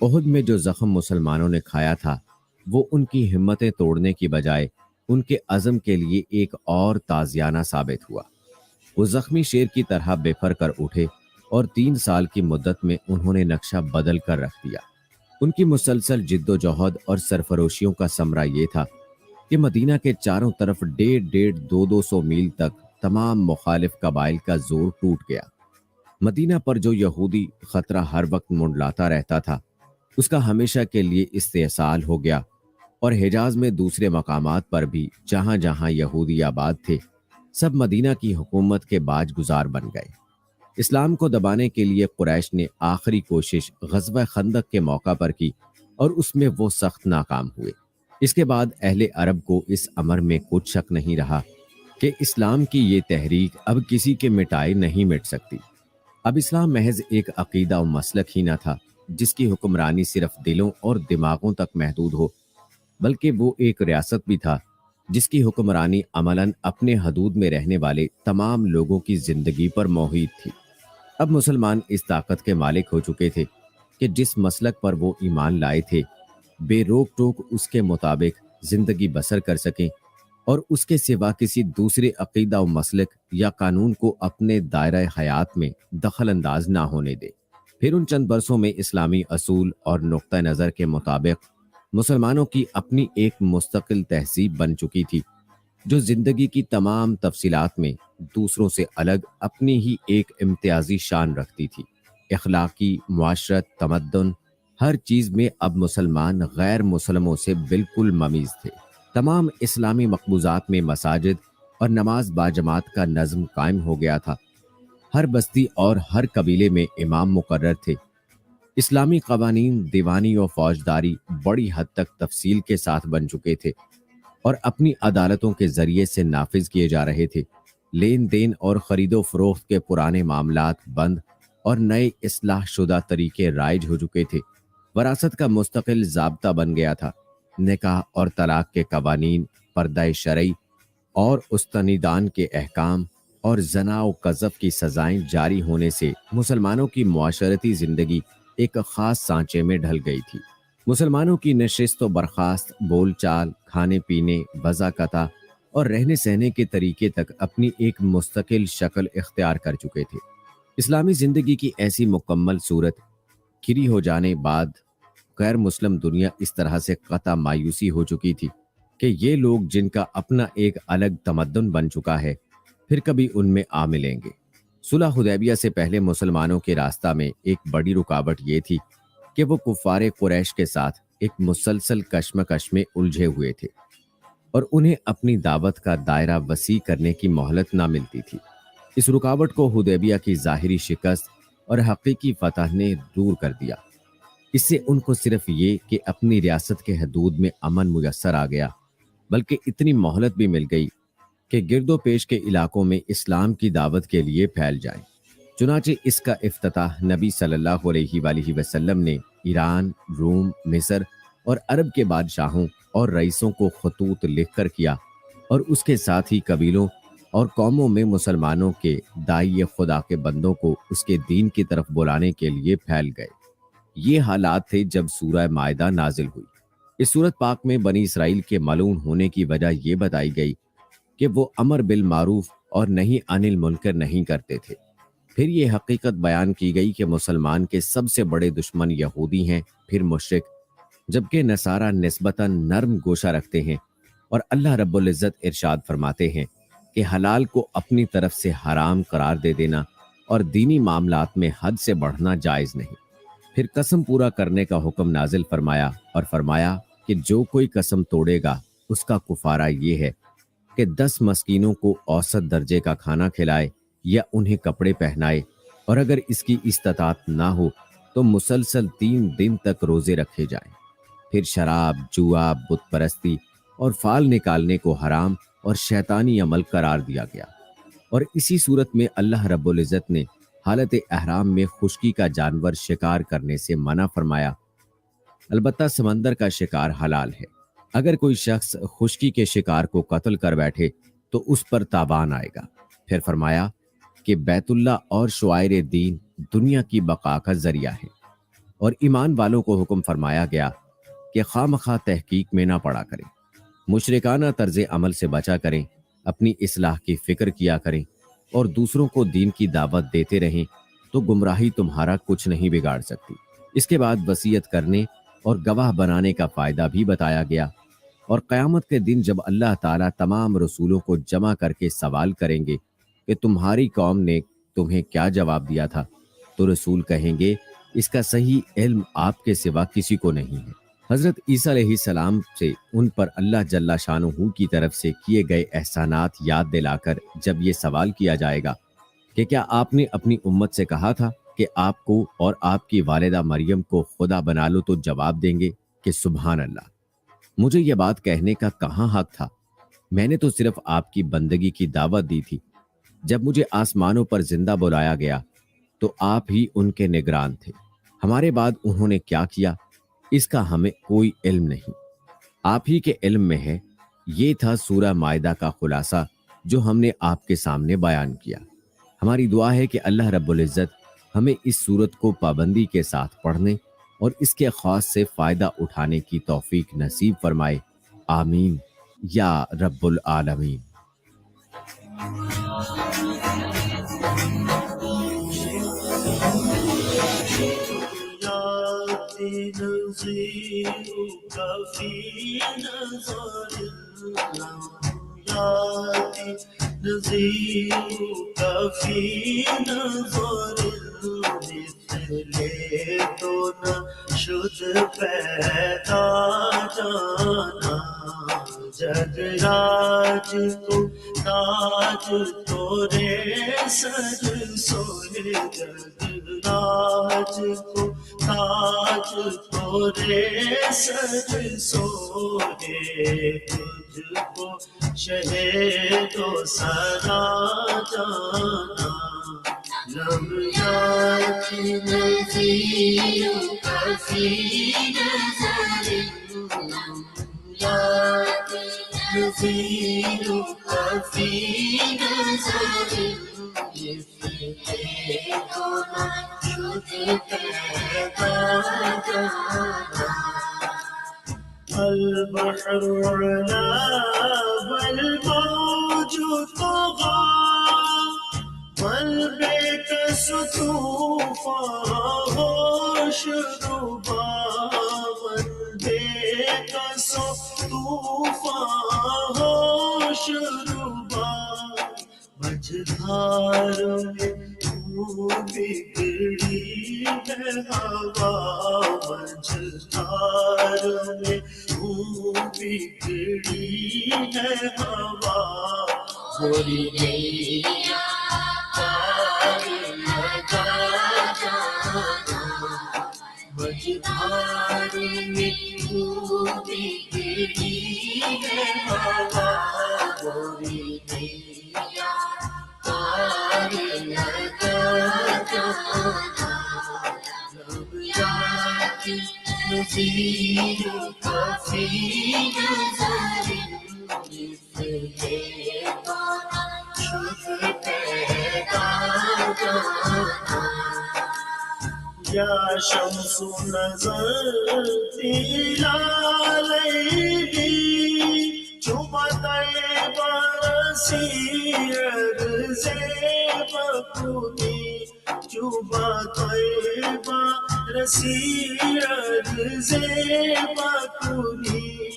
احد میں جو زخم مسلمانوں نے کھایا تھا وہ ان کی ہمتیں توڑنے کی بجائے ان کے عزم کے لیے ایک اور تازیانہ ثابت ہوا۔ وہ زخمی شیر کی طرح بفر کر اٹھے اور 3 سال کی مدت میں انہوں نے نقشہ بدل کر رکھ دیا۔ ان کی مسلسل جد و جہد اور سرفروشیوں کا ثمرہ یہ تھا کہ مدینہ کے چاروں طرف 1.5 200 میل تک تمام مخالف قبائل کا زور ٹوٹ گیا۔ مدینہ پر جو یہودی خطرہ ہر وقت منڈلاتا رہتا تھا اس کا ہمیشہ کے لیے استحصال ہو گیا، اور حجاز میں دوسرے مقامات پر بھی جہاں جہاں یہودی آباد تھے سب مدینہ کی حکومت کے باج گزار بن گئے۔ اسلام کو دبانے کے لیے قریش نے آخری کوشش غزوہ خندق کے موقع پر کی اور اس میں وہ سخت ناکام ہوئے۔ اس کے بعد اہل عرب کو اس امر میں کچھ شک نہیں رہا کہ اسلام کی یہ تحریک اب کسی کے مٹائے نہیں مٹ سکتی۔ اب اسلام محض ایک عقیدہ و مسلک ہی نہ تھا جس کی حکمرانی صرف دلوں اور دماغوں تک محدود ہو، بلکہ وہ ایک ریاست بھی تھا جس کی حکمرانی عملاً اپنے حدود میں رہنے والے تمام لوگوں کی زندگی پر محیط تھی۔ اب مسلمان اس طاقت کے مالک ہو چکے تھے کہ جس مسلک پر وہ ایمان لائے تھے بے روک ٹوک اس کے مطابق زندگی بسر کر سکیں، اور اس کے سوا کسی دوسرے عقیدہ و مسلک یا قانون کو اپنے دائرہ حیات میں دخل انداز نہ ہونے دے۔ پھر ان چند برسوں میں اسلامی اصول اور نقطہ نظر کے مطابق مسلمانوں کی اپنی ایک مستقل تہذیب بن چکی تھی جو زندگی کی تمام تفصیلات میں دوسروں سے الگ اپنی ہی ایک امتیازی شان رکھتی تھی۔ اخلاقی، معاشرت، تمدن، ہر چیز میں اب مسلمان غیر مسلموں سے بالکل ممیز تھے۔ تمام اسلامی مقبوضات میں مساجد اور نماز باجماعت کا نظم قائم ہو گیا تھا۔ ہر بستی اور ہر قبیلے میں امام مقرر تھے۔ اسلامی قوانین دیوانی و فوجداری بڑی حد تک تفصیل کے ساتھ بن چکے تھے اور اپنی عدالتوں کے ذریعے سے نافذ کیے جا رہے تھے۔ لین دین اور خرید و فروخت کے پرانے معاملات بند اور نئے اصلاح شدہ طریقے رائج ہو چکے تھے۔ وراثت کا مستقل ضابطہ بن گیا تھا۔ نکاح اور طلاق کے قوانین، پردہ شرعی اور استنیدان کے احکام اور زنا و قذف کی سزائیں جاری ہونے سے مسلمانوں کی معاشرتی زندگی ایک خاص سانچے میں ڈھل گئی تھی۔ مسلمانوں کی نشست و برخاست، بول چال، کھانے پینے، وضع قطع اور رہنے سہنے کے طریقے تک اپنی ایک مستقل شکل اختیار کر چکے تھے۔ اسلامی زندگی کی ایسی مکمل صورت کھری ہو جانے بعد غیر مسلم دنیا اس طرح سے قطع مایوسی ہو چکی تھی کہ یہ لوگ جن کا اپنا ایک الگ تمدن بن چکا ہے پھر کبھی ان میں آ ملیں گے۔ صلح حدیبیہ سے پہلے مسلمانوں کے راستہ میں ایک بڑی رکاوٹ یہ تھی کہ وہ کفار قریش کے ساتھ ایک مسلسل کشمکش میں الجھے ہوئے تھے اور انہیں اپنی دعوت کا دائرہ وسیع کرنے کی مہلت نہ ملتی تھی۔ اس رکاوٹ کو حدیبیہ کی ظاہری شکست اور حقیقی فتح نے دور کر دیا۔ اس سے ان کو صرف یہ کہ اپنی ریاست کے حدود میں امن میسر آ گیا، بلکہ اتنی مہلت بھی مل گئی کہ گرد و پیش کے علاقوں میں اسلام کی دعوت کے لیے پھیل جائیں۔ چنانچہ اس کا افتتاح نبی صلی اللہ علیہ وآلہ وسلم نے ایران، روم، مصر اور عرب کے بادشاہوں اور رئیسوں کو خطوط لکھ کر کیا، اور اس کے ساتھ ہی قبیلوں اور قوموں میں مسلمانوں کے داعی خدا کے بندوں کو اس کے دین کی طرف بلانے کے لیے پھیل گئے۔ یہ حالات تھے جب سورہ مائدہ نازل ہوئی۔ اس سورت پاک میں بنی اسرائیل کے ملعون ہونے کی وجہ یہ بتائی گئی کہ وہ امر بالمعروف اور نہی عن المنکر نہیں کرتے تھے۔ پھر یہ حقیقت بیان کی گئی کہ مسلمان کے سب سے بڑے دشمن یہودی ہیں، پھر مشرک، جبکہ نصارہ نسبتاً نرم گوشہ رکھتے ہیں، اور اللہ رب العزت ارشاد فرماتے ہیں کہ حلال کو اپنی طرف سے حرام قرار دے دینا اور دینی معاملات میں حد سے بڑھنا جائز نہیں۔ پھر قسم پورا کرنے کا حکم نازل فرمایا اور فرمایا کہ جو کوئی قسم توڑے گا اس کا کفارہ یہ ہے کہ 10 مسکینوں کو اوسط درجے کا کھانا کھلائے یا انہیں کپڑے پہنائے، اور اگر اس کی استطاعت نہ ہو تو مسلسل 3 دن تک روزے رکھے جائیں۔ پھر شراب، جوا، بت پرستی اور فال نکالنے کو حرام اور شیطانی عمل قرار دیا گیا۔ اور اسی صورت میں اللہ رب العزت نے حالت احرام میں خشکی کا جانور شکار کرنے سے منع فرمایا۔ البتہ سمندر کا شکار حلال ہے۔ اگر کوئی شخص خشکی کے شکار کو قتل کر بیٹھے تو اس پر تاوان آئے گا۔ پھر فرمایا کہ بیت اللہ اور شعائر دین دنیا کی بقا کا ذریعہ ہے، اور ایمان والوں کو حکم فرمایا گیا کہ خواہ مخواہ تحقیق میں نہ پڑا کریں، مشرکانہ طرز عمل سے بچا کریں، اپنی اصلاح کی فکر کیا کریں، اور دوسروں کو دین کی دعوت دیتے رہیں تو گمراہی تمہارا کچھ نہیں بگاڑ سکتی۔ اس کے بعد وصیت کرنے اور گواہ بنانے کا فائدہ بھی بتایا گیا، اور قیامت کے دن جب اللہ تعالیٰ تمام رسولوں کو جمع کر کے سوال کریں گے کہ تمہاری قوم نے تمہیں کیا جواب دیا تھا، تو رسول کہیں گے اس کا صحیح علم آپ کے سوا کسی کو نہیں ہے۔ حضرت عیسیٰ علیہ السلام سے ان پر اللہ جل شانہ کی طرف سے کیے گئے احسانات یاد دلا کر جب یہ سوال کیا جائے گا کہ کیا آپ نے اپنی امت سے کہا تھا کہ آپ کو اور آپ کی والدہ مریم کو خدا بنا لو، تو جواب دیں گے کہ سبحان اللہ، مجھے یہ بات کہنے کا کہاں حق تھا، میں نے تو صرف آپ کی بندگی کی دعوت دی تھی۔ جب مجھے آسمانوں پر زندہ بلایا گیا تو آپ ہی ان کے نگران تھے، ہمارے بعد انہوں نے کیا کیا اس کا ہمیں کوئی علم نہیں، آپ ہی کے علم میں ہے۔ یہ تھا سورہ مائدہ کا خلاصہ جو ہم نے آپ کے سامنے بیان کیا۔ ہماری دعا ہے کہ اللہ رب العزت ہمیں اس سورت کو پابندی کے ساتھ پڑھنے اور اس کے خاص سے فائدہ اٹھانے کی توفیق نصیب فرمائے، آمین یا رب العالمین۔ شد پیدا جانا جگ راج کو تاج تورے سر سوئے، جگ راج کو تاج تورے سر سوئے، تجھ کو شہید و سرا جانا، لمحات نظیر کفی نظر، لمحات نظیر کفی نظر، یہ فتح ہونا شد پیدا جانا، البحر علا والموج طغى والبيت طوفان ہوش روبا بندے کا سو طوفان ہوش روبا مجھدار میں بگڑی ہے ہوا مجھدار میں بگڑی ہے ہوا گوری نیا پار لگا جانا مجھدار میں بگڑی ہے ہوا گوری نیا پار لگا جانا لب جاتی نظیر کافی نظر مثلے شد پیدا جانا یا شمس نظر تیرا لیلی چوبتے برسی عرض بکونی چوبتے برسی عرض بکونی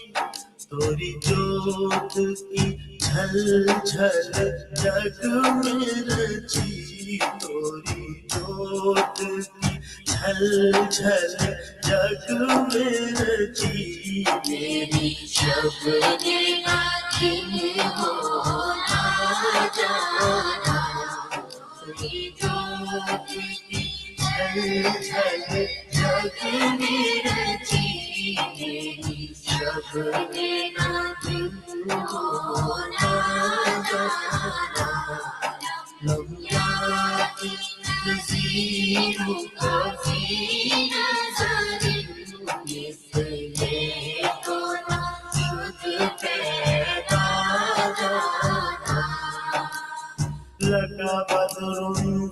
توری جوت کی جھل جھل جگ میں رچی توری جوت کی جھل جھل جگ میں رچی میری شب نے دن ہونا جانا توری جوت کی جھل جھل جگ میں رچی میری شب نے دن ہونا جانا لمحاتی نظیر کافی نظر مثلے کو شد پیدا جانا لگا بدر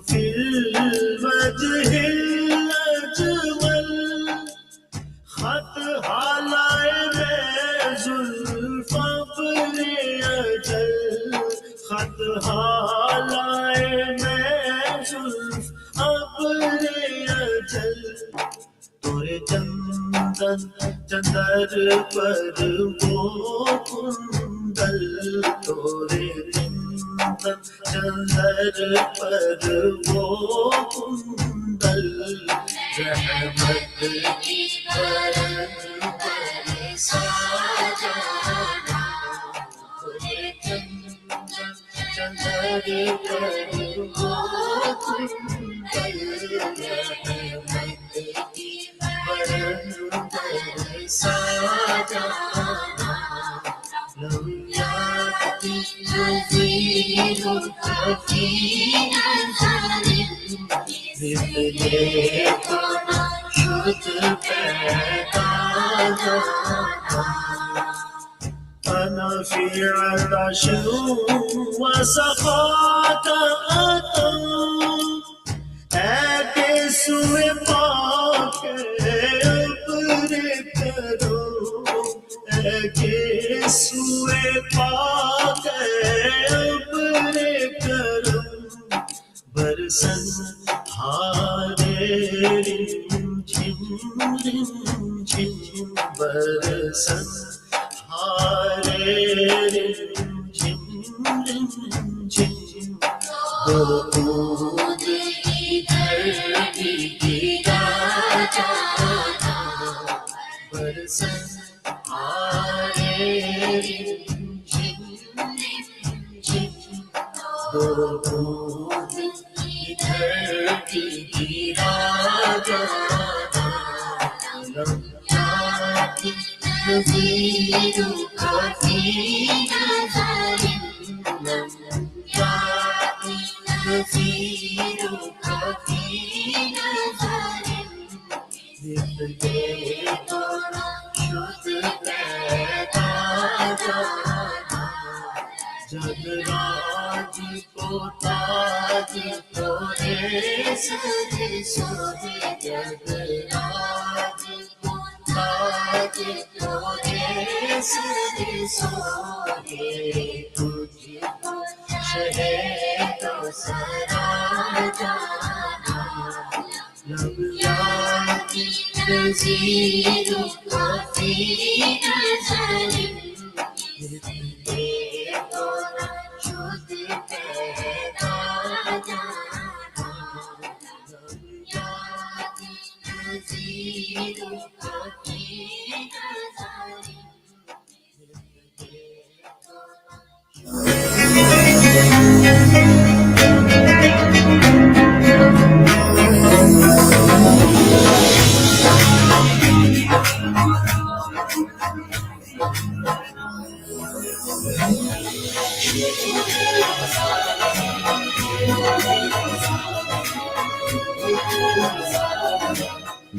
فی الوجه الاجمل خط حالائے میں زلف ابر اجل خط حالائے میں زلف ابر اجل تورے چندن چندر پر وہ کندل تورے چندن چندر پر وہ کندل رحمت کی برن برسا جانا تورے چندن چندر پر وہ کندل رحمت کی برن برسا جانا لم یاتی نظیر کافی نظر مثلے کو شد پیدا جانا أنا في عطش وسخاك أتم کے سوئے پاک ابر کرو کے سوئے پاک ابر کرو برسن ہارے رم جھم برسن ہارے رم جھم دود ادھر بھی گرا جانا برسن ہارے رم جھم دود ادھر بھی گرا جانا لمحاتی نظیر کافی نظر لمحاتی نظیر کافی نظر مثلے کو شد پیدا جانا جگ راج کو تاج تورے سدے سودے جگ راج کو تاج تورے سدے سودے تجھ کو شہے تو سرا جانا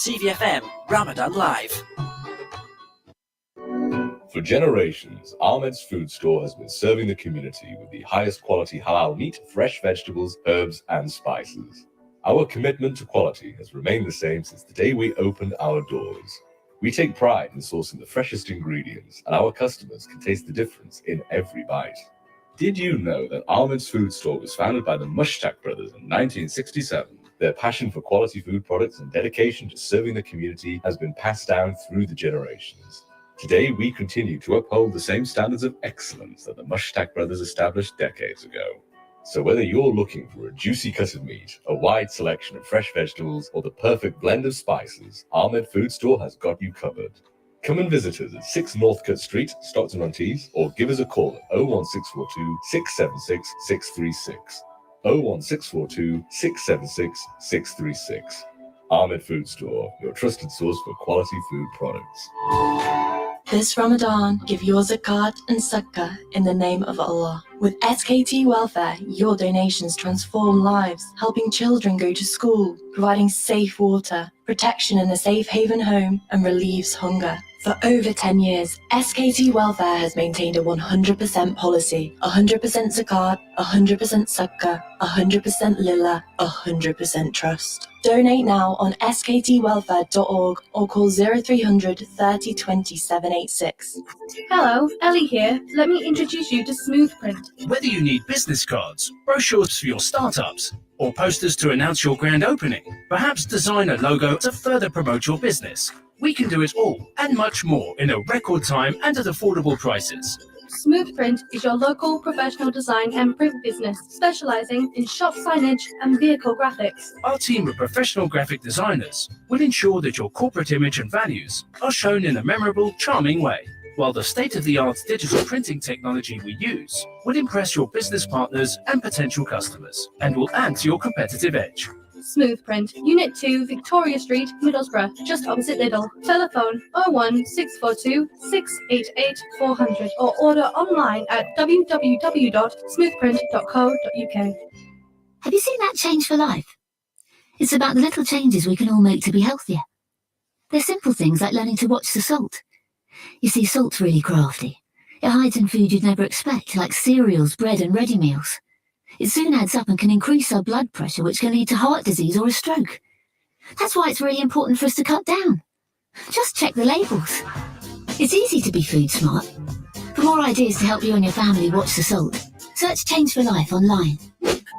CVFM Ramadan Live. For generations, Ahmed's Food Store has been serving the community with the highest quality halal meat, fresh vegetables, herbs, and spices. Our commitment to quality has remained the same since the day we opened our doors. We take pride in sourcing the freshest ingredients, and our customers can taste the difference in every bite. Did you know that Ahmed's Food Store was founded by the Mushtaq brothers in 1967? Their passion for quality food products and dedication to serving the community has been passed down through the generations. Today, we continue to uphold the same standards of excellence that the Mushtaq brothers established decades ago. So whether you're looking for a juicy cut of meat, a wide selection of fresh vegetables, or the perfect blend of spices, Ahmed Food Store has got you covered. Come and visit us at 6 Northcote Street, Stockton-on-Tees, or give us a call at 01642 676 636. 01642 676 636. Ahmed Food Store, your trusted source for quality food products. This Ramadan, give your zakat and sadaqah in the name of Allah. With SKT Welfare, your donations transform lives, helping children go to school, providing safe water, protection in a safe haven home, and relieves hunger. For over 10 years, SKT Welfare has maintained a 100% policy, 100% zakat, 100% sadaqah, 100% lillah, 100% trust. Donate now on sktwelfare.org or call 0300 30 20 786. Hello, Ellie here. Let me introduce you to Smoothprint. Whether you need business cards, brochures for your startups, or posters to announce your grand opening, perhaps design a logo to further promote your business. We can do it all and much more in a record time and at affordable prices. Smoothprint is your local professional design and print business, specializing in shop signage and vehicle graphics. Our team of professional graphic designers will ensure that your corporate image and values are shown in a memorable, charming way, while the state-of-the-art digital printing technology we use will impress your business partners and potential customers and will add to your competitive edge. Smoothprint, Unit 2, Victoria Street, Middlesbrough, just opposite Lidl. Telephone 01642 688 400 or order online at www.smoothprint.co.uk. Have you seen that Change for Life? It's about the little changes we can all make to be healthier. They're simple things like learning to watch the salt. You see, salt's really crafty. It hides in food you'd never expect, like cereals, bread and ready meals. It soon adds up and can increase our blood pressure, which can lead to heart disease or a stroke. That's why it's really important for us to cut down. Just check the labels. It's easy to be food smart. For more ideas to help you and your family watch the salt, search Change for Life online.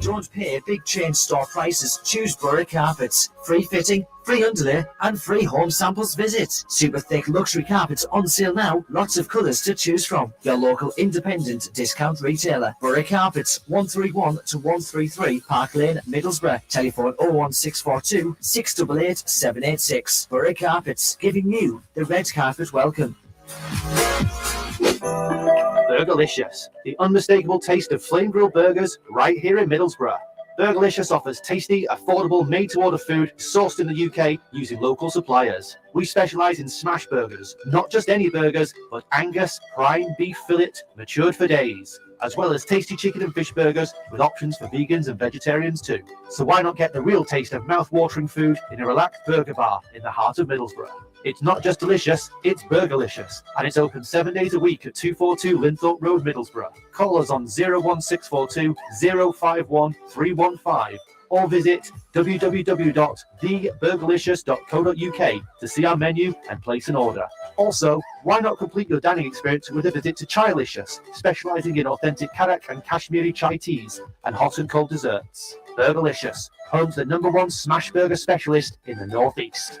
Don't pay big chain store prices. Choose Borough Carpets. Free fitting, free underlay and free home samples visit. Super thick luxury carpets on sale now. Lots of colours to choose from. Your local independent discount retailer. Borough Carpets, 131 to 133 Park Lane, Middlesbrough. Telephone 01642 688 786. Borough Carpets, giving you the red carpet welcome. Burgerlicious, the unmistakable taste of flame grilled burgers right here in Middlesbrough. Burgerlicious offers tasty, affordable, made-to-order food sourced in the UK using local suppliers. We specialise in smash burgers, not just any burgers, but Angus, prime beef fillet, matured for days, as well as tasty chicken and fish burgers with options for vegans and vegetarians too. So why not get the real taste of mouth-watering food in a relaxed burger bar in the heart of Middlesbrough? It's not just delicious, it's Burgerlicious, and it's open 7 days a week at 242 Linthorpe Road, Middlesbrough. Call us on 01642 051 315 or visit www.theburgerlicious.co.uk to see our menu and place an order. Also, why not complete your dining experience with a visit to Chailicious, specialising in authentic Karak and Kashmiri chai teas and hot and cold desserts. Burgerlicious, home to the #1 smash burger specialist in the Northeast.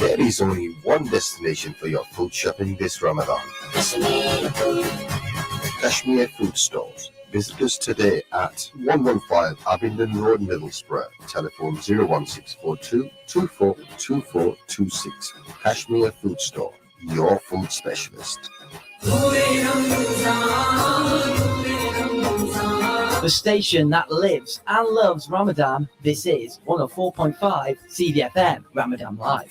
There is only one destination for your food shopping this Ramadan. Kashmir Food Stores. Visit us today at 115 Abingdon Road, Middlesbrough. Telephone 01642 242426. Kashmir Food Store, your food specialist. The station that lives and loves Ramadan. This is 104.5 CVFM Ramadan Live.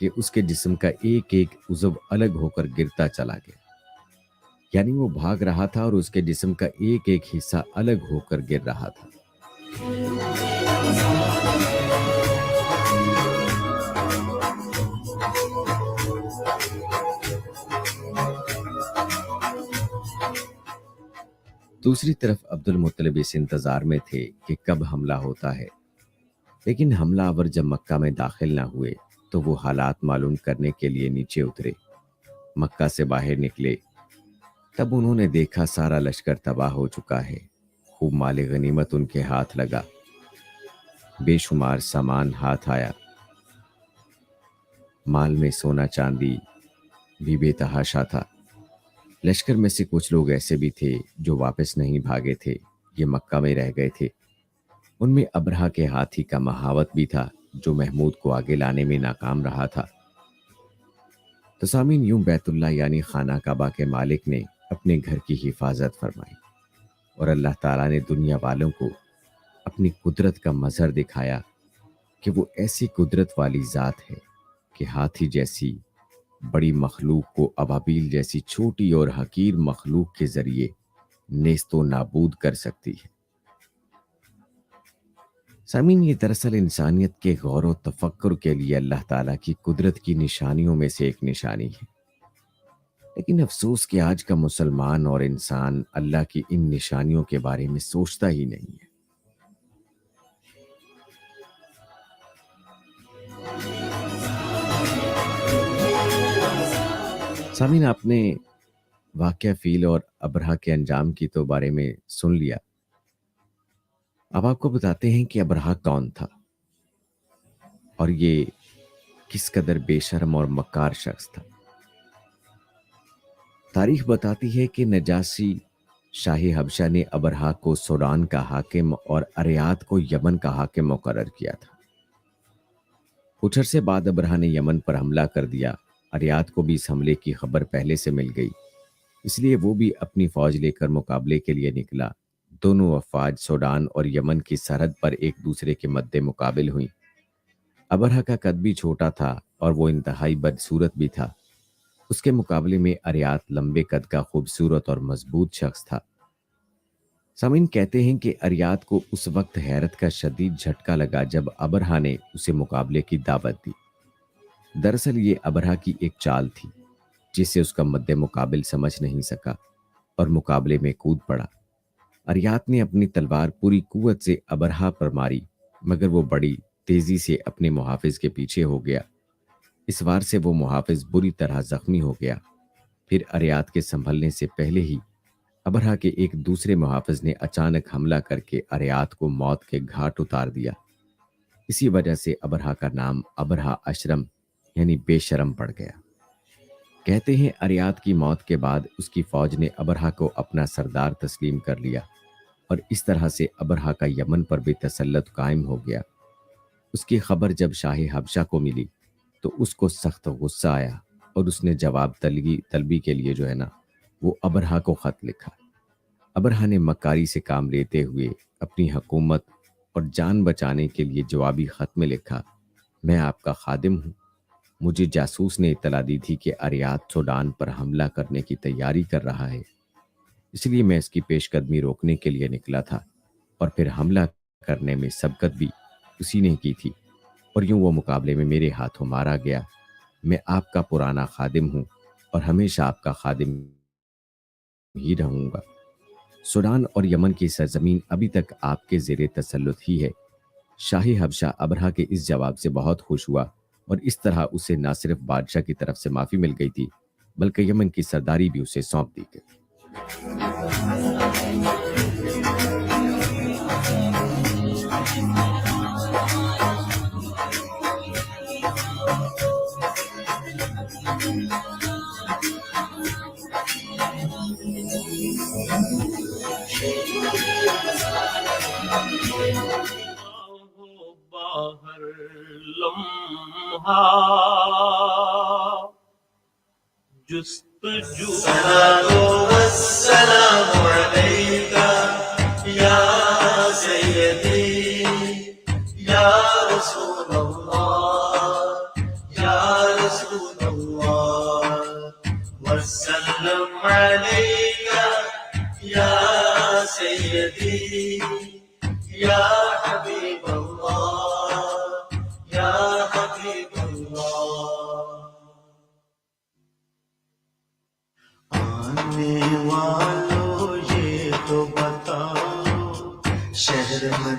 کہ اس کے جسم کا ایک ایک عضو الگ ہو کر گرتا چلا گیا. یعنی وہ بھاگ رہا تھا اور اس کے جسم کا ایک ایک حصہ الگ ہو کر گر رہا تھا. دوسری طرف عبد المطلب اس انتظار میں تھے کہ کب حملہ ہوتا ہے، لیکن حملہ آور جب مکہ میں داخل نہ ہوئے تو وہ حالات معلوم کرنے کے لیے نیچے اترے. مکہ سے باہر نکلے تب انہوں نے دیکھا سارا لشکر تباہ ہو چکا ہے. خوب مال غنیمت ان کے ہاتھ لگا، بے شمار سامان ہاتھ آیا. مال میں سونا چاندی بھی بے تحاشا تھا. لشکر میں سے کچھ لوگ ایسے بھی تھے جو واپس نہیں بھاگے تھے، یہ مکہ میں رہ گئے تھے. ان میں ابرہہ کے ہاتھی کا مہاوت بھی تھا جو محمود کو آگے لانے میں ناکام رہا تھا. تو سامعین، یوں بیت اللہ یعنی خانہ کعبہ کے مالک نے اپنے گھر کی حفاظت فرمائی اور اللہ تعالیٰ نے دنیا والوں کو اپنی قدرت کا مظہر دکھایا کہ وہ ایسی قدرت والی ذات ہے کہ ہاتھی جیسی بڑی مخلوق کو ابابیل جیسی چھوٹی اور حقیر مخلوق کے ذریعے نیست و نابود کر سکتی ہے. سامعین، یہ دراصل انسانیت کے غور و تفکر کے لیے اللہ تعالیٰ کی قدرت کی نشانیوں میں سے ایک نشانی ہے. لیکن افسوس کہ آج کا مسلمان اور انسان اللہ کی ان نشانیوں کے بارے میں سوچتا ہی نہیں ہے. سامعین، آپ نے واقعہ فیل اور ابرہہ کے انجام کی تو بارے میں سن لیا. اب آپ کو بتاتے ہیں کہ ابرہہ کون تھا اور یہ کس قدر بے شرم اور مکار شخص تھا. تاریخ بتاتی ہے کہ نجاشی شاہ حبشہ نے ابرہہ کو سوڈان کا حاکم اور اریات کو یمن کا حاکم مقرر کیا تھا. کچھ عرصے بعد ابرہہ نے یمن پر حملہ کر دیا. اریات کو بھی اس حملے کی خبر پہلے سے مل گئی، اس لیے وہ بھی اپنی فوج لے کر مقابلے کے لیے نکلا. دونوں افواج سوڈان اور یمن کی سرحد پر ایک دوسرے کے مد مقابل ہوئیں. ابرہہ کا قد بھی چھوٹا تھا اور وہ انتہائی بدصورت بھی تھا. اس کے مقابلے میں اریات لمبے قد کا خوبصورت اور مضبوط شخص تھا. سامعین، کہتے ہیں کہ اریات کو اس وقت حیرت کا شدید جھٹکا لگا جب ابرہہ نے اسے مقابلے کی دعوت دی. دراصل یہ ابرہہ کی ایک چال تھی جسے اس کا مد مقابل سمجھ نہیں سکا اور مقابلے میں کود پڑا. اریات نے اپنی تلوار پوری قوت سے ابرہہ پر ماری، مگر وہ بڑی تیزی سے اپنے محافظ کے پیچھے ہو گیا. اس وار سے وہ محافظ بری طرح زخمی ہو گیا. پھر اریات کے سنبھلنے سے پہلے ہی ابرہہ کے ایک دوسرے محافظ نے اچانک حملہ کر کے اریات کو موت کے گھاٹ اتار دیا. اسی وجہ سے ابرہہ کا نام ابرہہ اشرم یعنی بے شرم پڑ گیا. کہتے ہیں اریات کی موت کے بعد اس کی فوج نے ابرہہ کو اپنا سردار تسلیم کر لیا اور اس طرح سے ابرہہ کا یمن پر بھی تسلط قائم ہو گیا. اس کی خبر جب شاہ حبشہ کو ملی تو اس کو سخت غصہ آیا اور اس نے جواب طلبی کے لیے وہ ابرہہ کو خط لکھا. ابرہہ نے مکاری سے کام لیتے ہوئے اپنی حکومت اور جان بچانے کے لیے جوابی خط میں لکھا، میں آپ کا خادم ہوں. مجھے جاسوس نے اطلاع دی تھی کہ اریات سوڈان پر حملہ کرنے کی تیاری کر رہا ہے، اس لیے میں اس کی پیش قدمی روکنے کے لیے نکلا تھا اور پھر حملہ کرنے میں سبقت بھی اسی نے کی تھی اور یوں وہ مقابلے میں میرے ہاتھوں مارا گیا. میں آپ کا پرانا خادم ہوں اور ہمیشہ آپ کا خادم ہی رہوں گا. سوڈان اور یمن کی سرزمین ابھی تک آپ کے زیر تسلط ہی ہے. شاہ حبشہ ابرہہ کے اس جواب سے بہت خوش ہوا اور اس طرح اسے نہ صرف بادشاہ کی طرف سے معافی مل گئی تھی بلکہ یمن کی سرداری بھی اسے سونپ دی گئی. جستجو والسلام علیکہ یا سیدی یا رسول اللہ یا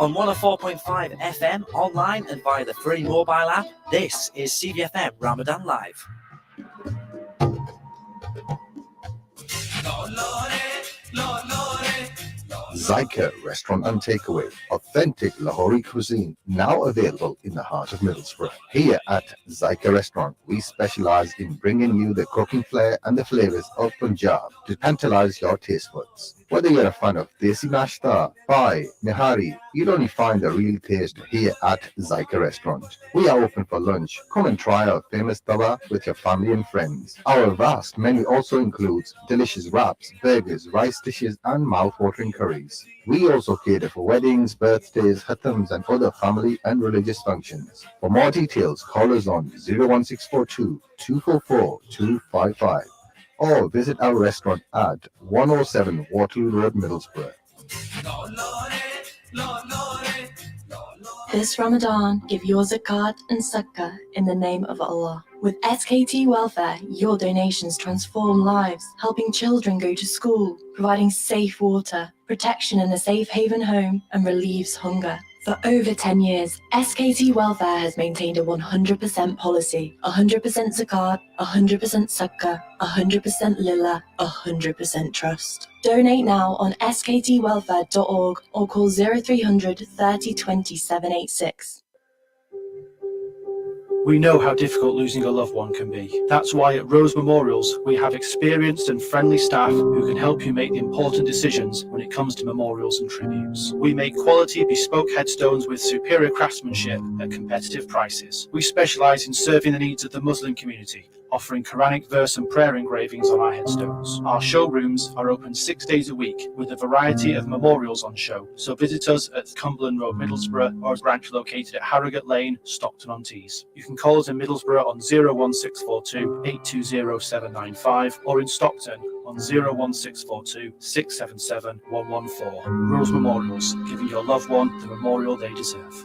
On 104.5 FM, online and via the free mobile app, this is CVFM Ramadan Live. Zyka Restaurant and Takeaway, authentic Lahori cuisine, now available in the heart of Middlesbrough. Here at Zyka Restaurant, we specialize in bringing you the cooking flair and the flavors of Punjab to tantalize your taste buds. Whether you're a fan of Desi Nashta, Pai, Nihari, you'll only find the real taste here at Zyka Restaurant. We are open for lunch. Come and try our famous tawa with your family and friends. Our vast menu also includes delicious wraps, burgers, rice dishes and mouth-watering curries. We also cater for weddings, birthdays, khatams and other family and religious functions. For more details, call us on 01642 244 255 or visit our restaurant at 107 Waterloo Road, Middlesbrough. This Ramadan, give your zakat and sadaqah in the name of Allah. With SKT Welfare, your donations transform lives, helping children go to school, providing safe water, protection in a safe haven home, and relieves hunger. For over 10 years, SKT Welfare has maintained a 100% policy, 100% zakat, 100% sadaqah, 100% lillah, 100% trust. Donate now on sktwelfare.org or call 0300 30 20 786. We know how difficult losing a loved one can be. That's why at Rose Memorials, we have experienced and friendly staff who can help you make the important decisions when it comes to memorials and tributes. We make quality bespoke headstones with superior craftsmanship at competitive prices. We specialise in serving the needs of the Muslim community, offering Quranic verse and prayer engravings on our headstones. Our showrooms are open 6 days a week with a variety of memorials on show. So visit us at Cumberland Road, Middlesbrough, or a branch located at Harrogate Lane, Stockton-on-Tees. You can call us in Middlesbrough on 01642 820 795 or in Stockton on 01642 677 114. Rose Memorials, giving your loved one the memorial they deserve.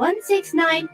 169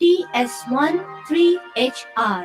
TS1 3HR।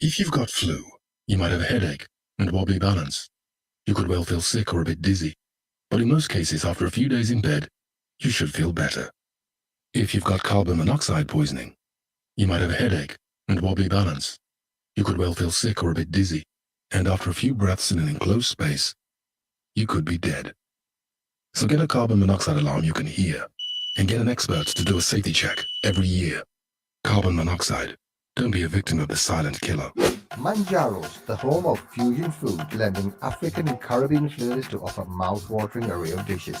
If you've got flu, you might have a headache and wobbly balance. You could well feel sick or a bit dizzy, but in most cases, after a few days in bed, you should feel better. If you've got carbon monoxide poisoning, you might have a headache and wobbly balance. You could well feel sick or a bit dizzy, and after a few breaths in an enclosed space, you could be dead. So get a carbon monoxide alarm you can hear, and get an expert to do a safety check every year. Carbon monoxide. Don't be a victim of the silent killer. Manjaro's, the home of fusion food, blending African and Caribbean flavors to offer mouth-watering array of dishes.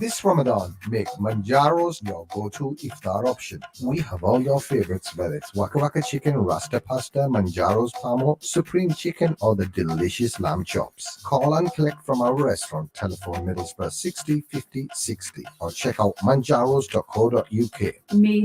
This Ramadan, make Manjaro's your go-to iftar option. We have all your favorites, whether it's waka waka chicken, rasta pasta, Manjaro's pamo, supreme chicken, or the delicious lamb chops. Call and collect from our restaurant. Telephone Middlesbrough 60 50 60 or check out manjaros.co.uk.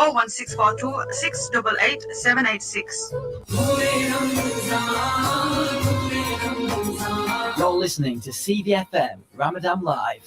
01642 688 786। You're listening to CVFM Ramadan Live.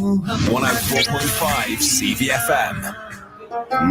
104.5 CVFM।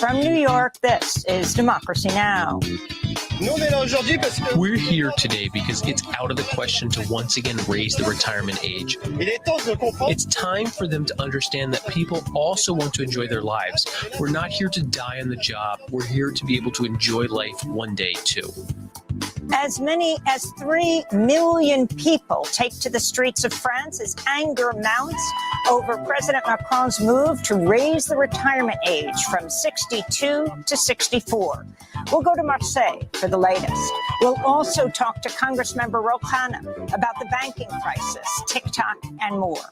From New York, this is Democracy Now! We're here today because it's out of the question to once again raise the retirement age. It's time for them to understand that people also want to enjoy their lives. We're not here to die on the job. We're here to be able to enjoy life one day too. As many as 3 million people take to the streets of France as anger mounts over President Macron's move to raise the retirement age from 62 to 64. We'll go to Marseille for the latest. We'll also talk to Congressmember Cortana about the banking crisis, TikTok, and more.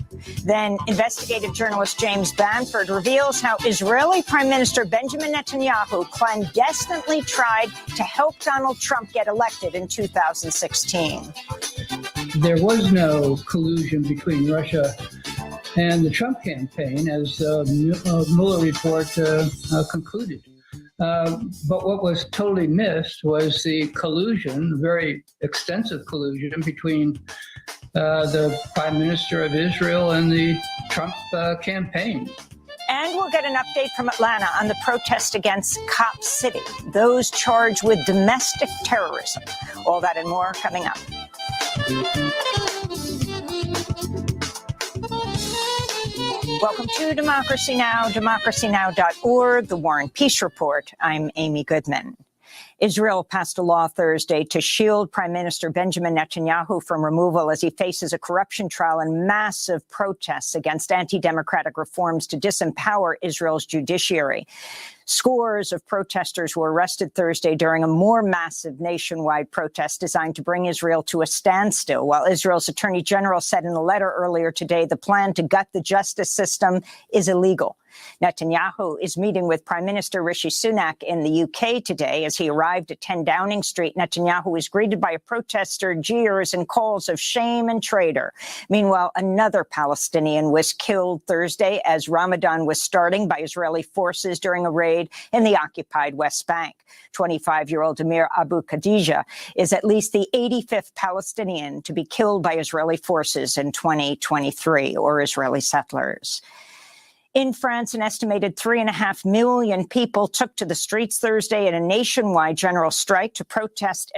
Then investigative journalist James Bamford reveals how Israeli Prime Minister Benjamin Netanyahu clandestinely tried to help Donald Trump get elected in 2016. There was no collusion between Russia and the Trump campaign, as Mueller report concluded. But what was totally missed was the collusion, very extensive collusion between the Prime Minister of Israel and the Trump campaign. And we'll get an update from Atlanta on the protest against Cop City, those charged with domestic terrorism. All that and more coming up. Welcome to Democracy Now!, democracynow.org, The War and Peace Report. I'm Amy Goodman. Israel passed a law Thursday to shield Prime Minister Benjamin Netanyahu from removal as he faces a corruption trial and massive protests against anti-democratic reforms to disempower Israel's judiciary. Scores of protesters were arrested Thursday during a more massive nationwide protest designed to bring Israel to a standstill, while Israel's Attorney General said in a letter earlier today the plan to gut the justice system is illegal. Netanyahu is meeting with Prime Minister Rishi Sunak in the UK today. As he arrived at 10 Downing Street, Netanyahu was greeted by a protester, jeers and calls of shame and traitor. Meanwhile, another Palestinian was killed Thursday as Ramadan was starting by Israeli forces during a raid in the occupied West Bank. 25-year-old Amir Abu Khadija is at least the 85th Palestinian to be killed by Israeli forces in 2023, or Israeli settlers. In France, an estimated 3.5 million people took to the streets Thursday in a nationwide general strike to protest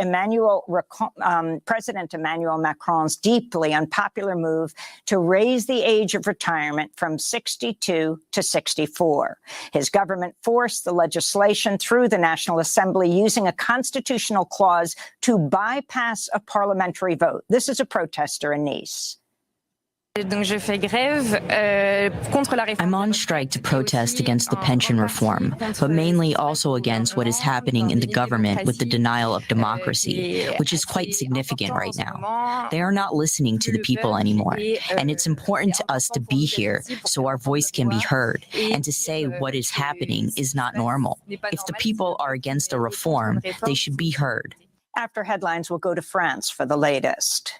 President Emmanuel Macron's deeply unpopular move to raise the age of retirement from 62 to 64. His government forced the legislation through the National Assembly using a constitutional clause to bypass a parliamentary vote. This is a protester in Nice. I'm on strike to protest against the pension reform, but mainly also against what is happening in the government with the denial of democracy, which is quite significant right now. They are not listening to the people anymore, and it's important to us to be here so our voice can be heard, and to say what is happening is not normal. If the people are against a reform, they should be heard. After headlines, we'll go to France for the latest.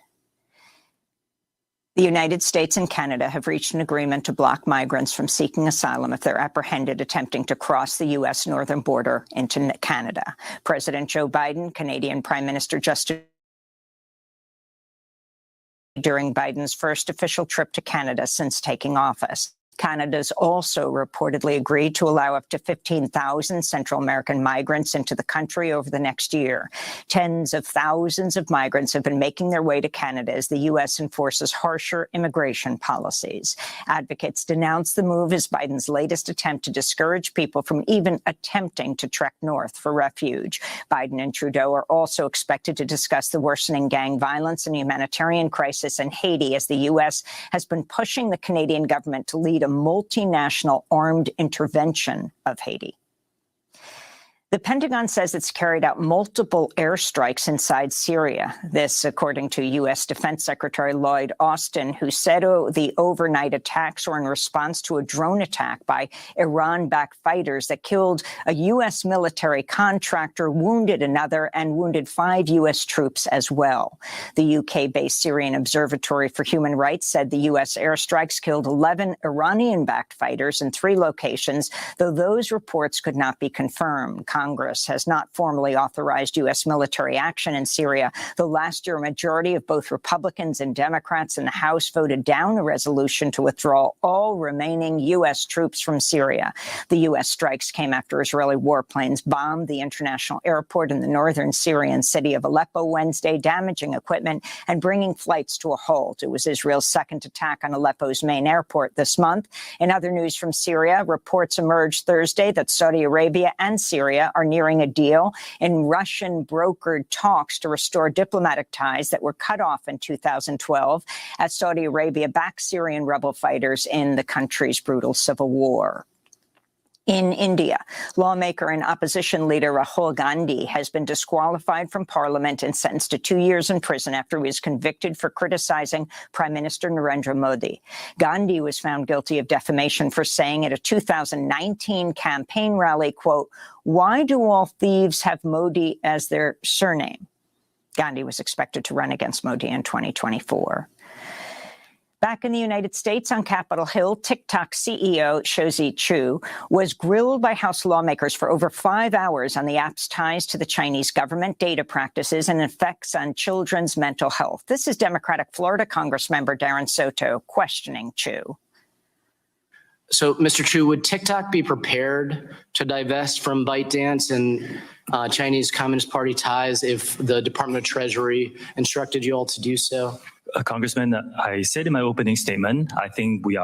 The United States and Canada have reached an agreement to block migrants from seeking asylum if they're apprehended attempting to cross the U.S. northern border into Canada. President Joe Biden, Canadian Prime Minister Justin during Biden's first official trip to Canada since taking office. Canada's also reportedly agreed to allow up to 15,000 Central American migrants into the country over the next year. Tens of thousands of migrants have been making their way to Canada as the U.S. enforces harsher immigration policies. Advocates denounce the move as Biden's latest attempt to discourage people from even attempting to trek north for refuge. Biden and Trudeau are also expected to discuss the worsening gang violence and humanitarian crisis in Haiti as the U.S. has been pushing the Canadian government to lead a multinational armed intervention of Haiti. The Pentagon says it's carried out multiple airstrikes inside Syria. This, according to U.S. Defense Secretary Lloyd Austin, who said the overnight attacks were in response to a drone attack by Iran-backed fighters that killed a U.S. military contractor, wounded another, and wounded 5 U.S. troops as well. The UK-based Syrian Observatory for Human Rights said the U.S. airstrikes killed 11 Iranian-backed fighters in 3 locations, though those reports could not be confirmed. Congress has not formally authorized U.S. military action in Syria, though last year a majority of both Republicans and Democrats in the House voted down a resolution to withdraw all remaining U.S. troops from Syria. The U.S. strikes came after Israeli warplanes bombed the international airport in the northern Syrian city of Aleppo Wednesday, damaging equipment and bringing flights to a halt. It was Israel's second attack on Aleppo's main airport this month. In other news from Syria, reports emerged Thursday that Saudi Arabia and Syria are nearing a deal in Russian-brokered talks to restore diplomatic ties that were cut off in 2012 as Saudi Arabia backed Syrian rebel fighters in the country's brutal civil war. In India, lawmaker and opposition leader Rahul Gandhi has been disqualified from parliament and sentenced to 2 years in prison after he was convicted for criticizing Prime Minister Narendra Modi. Gandhi was found guilty of defamation for saying at a 2019 campaign rally, quote, "Why do all thieves have Modi as their surname?" Gandhi was expected to run against Modi in 2024. Back in the United States on Capitol Hill, TikTok CEO Shouzi Chu was grilled by House lawmakers for over 5 hours on the app's ties to the Chinese government, data practices, and effects on children's mental health. This is Democratic Florida Congressmember Darren Soto questioning Chu. So, Mr. Chu, would TikTok be prepared to divest from ByteDance and Chinese Communist Party ties if the Department of Treasury instructed you all to do so? Congressman, I said in my opening statement, I think we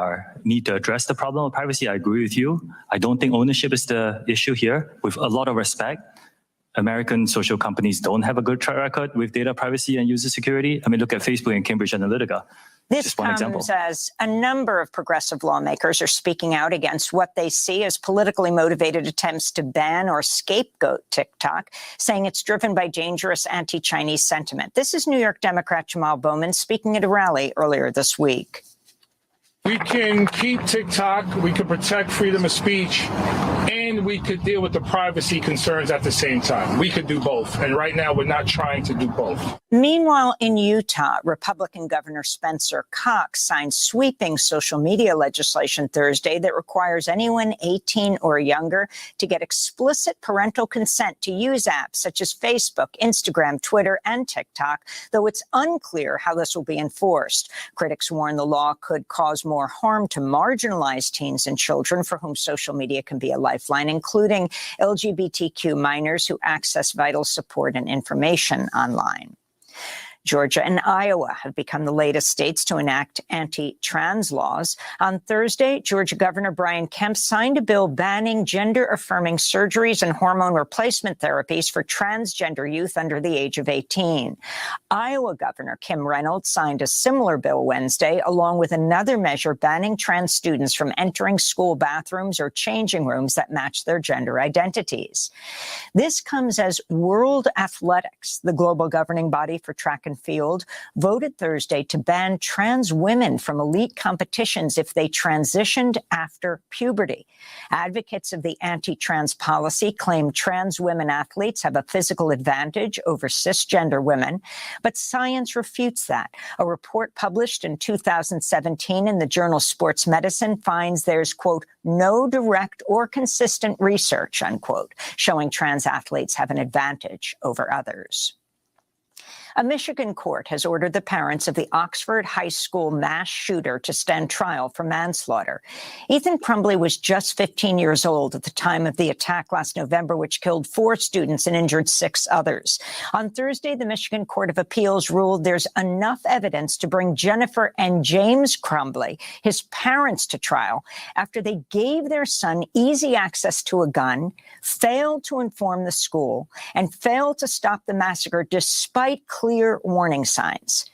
need to address the problem of privacy. I agree with you. I don't think ownership is the issue here. With a lot of respect, American social companies don't have a good track record with data privacy and user security. I mean, look at Facebook and Cambridge Analytica. This comes as a number of progressive lawmakers are speaking out against what they see as politically motivated attempts to ban or scapegoat TikTok, saying it's driven by dangerous anti-Chinese sentiment. This is New York Democrat Jamal Bowman speaking at a rally earlier this week. We can keep TikTok, we can protect freedom of speech, and we could deal with the privacy concerns at the same time. We could do both. And right now, we're not trying to do both. Meanwhile, in Utah, Republican Governor Spencer Cox signed sweeping social media legislation Thursday that requires anyone 18 or younger to get explicit parental consent to use apps such as Facebook, Instagram, Twitter, and TikTok, though it's unclear how this will be enforced. Critics warn the law could cause more harm to marginalized teens and children for whom social media can be a lifeline, including LGBTQ minors who access vital support and information online. Georgia and Iowa have become the latest states to enact anti-trans laws. On Thursday, Georgia Governor Brian Kemp signed a bill banning gender-affirming surgeries and hormone replacement therapies for transgender youth under the age of 18. Iowa Governor Kim Reynolds signed a similar bill Wednesday, along with another measure banning trans students from entering school bathrooms or changing rooms that match their gender identities. This comes as World Athletics, the global governing body for track and field, voted Thursday to ban trans women from elite competitions if they transitioned after puberty. Advocates of the anti-trans policy claim trans women athletes have a physical advantage over cisgender women, but science refutes that. A report published in 2017 in the journal Sports Medicine finds there's, quote, no direct or consistent research, unquote, showing trans athletes have an advantage over others. A Michigan court has ordered the parents of the Oxford High School mass shooter to stand trial for manslaughter. Ethan Crumbley was just 15 years old at the time of the attack last November, which killed 4 students and injured 6 others. On Thursday, the Michigan Court of Appeals ruled there's enough evidence to bring Jennifer and James Crumbley, his parents, to trial after they gave their son easy access to a gun, failed to inform the school, and failed to stop the massacre despite clear warning signs.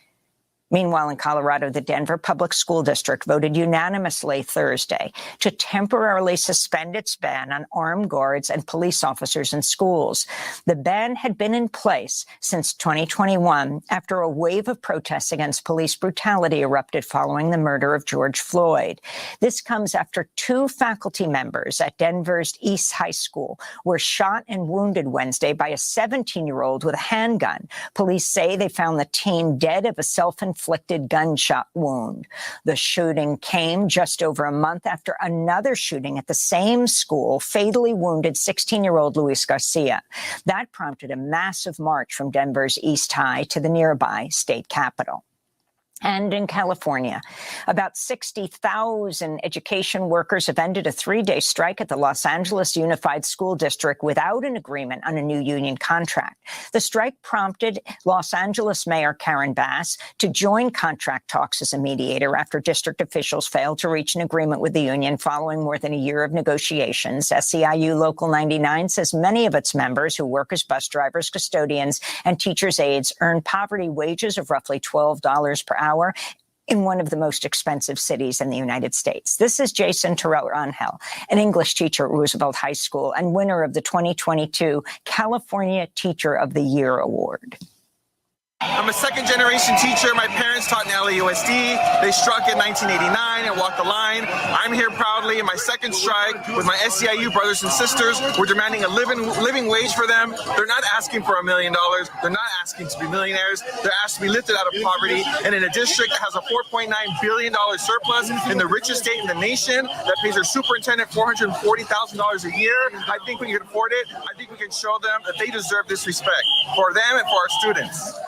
Meanwhile, in Colorado, the Denver Public School District voted unanimously Thursday to temporarily suspend its ban on armed guards and police officers in schools. The ban had been in place since 2021 after a wave of protests against police brutality erupted following the murder of George Floyd. This comes after 2 faculty members at Denver's East High School were shot and wounded Wednesday by a 17-year-old with a handgun. Police say they found the teen dead of a self-inflicted gunshot wound. The shooting came just over a month after another shooting at the same school fatally wounded 16-year-old Luis Garcia. That prompted a massive march from Denver's East High to the nearby state capitol. And in California, about 60,000 education workers have ended a 3-day strike at the Los Angeles Unified School District without an agreement on a new union contract. The strike prompted Los Angeles Mayor Karen Bass to join contract talks as a mediator after district officials failed to reach an agreement with the union following more than a year of negotiations. SEIU Local 99 says many of its members who work as bus drivers, custodians, and teachers' aides earn poverty wages of roughly $12 per hour in one of the most expensive cities in the United States. This is Jason Terrell-Rangel, an English teacher at Roosevelt High School and winner of the 2022 California Teacher of the Year Award. I'm a second-generation teacher. My parents taught in LAUSD. They struck in 1989 and walked the line. I'm here proudly in my second strike with my SEIU brothers and sisters. We're demanding a living wage for them. They're not asking for $1 million. They're not asking to be millionaires. They're asked to be lifted out of poverty. And in a district that has a $4.9 billion surplus, in the richest state in the nation, that pays their superintendent $440,000 a year, I think we can afford it. I think we can show them that they deserve this respect for them and for our students.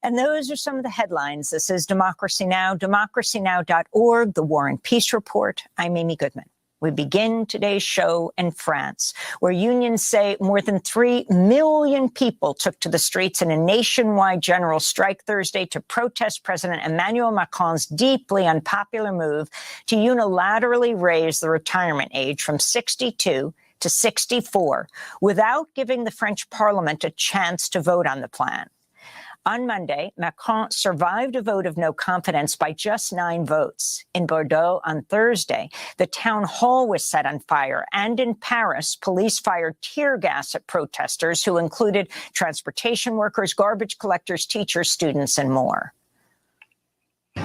And those are some of the headlines. This is Democracy Now!, democracynow.org, the War and Peace Report. I'm Amy Goodman. We begin today's show in France, where unions say more than 3 million people took to the streets in a nationwide general strike Thursday to protest President Emmanuel Macron's deeply unpopular move to unilaterally raise the retirement age from 62 to 64 without giving the French parliament a chance to vote on the plan. On Monday, Macron survived a vote of no confidence by just 9 votes. In Bordeaux on Thursday, the town hall was set on fire, and in Paris, police fired tear gas at protesters who included transportation workers, garbage collectors, teachers, students, and more.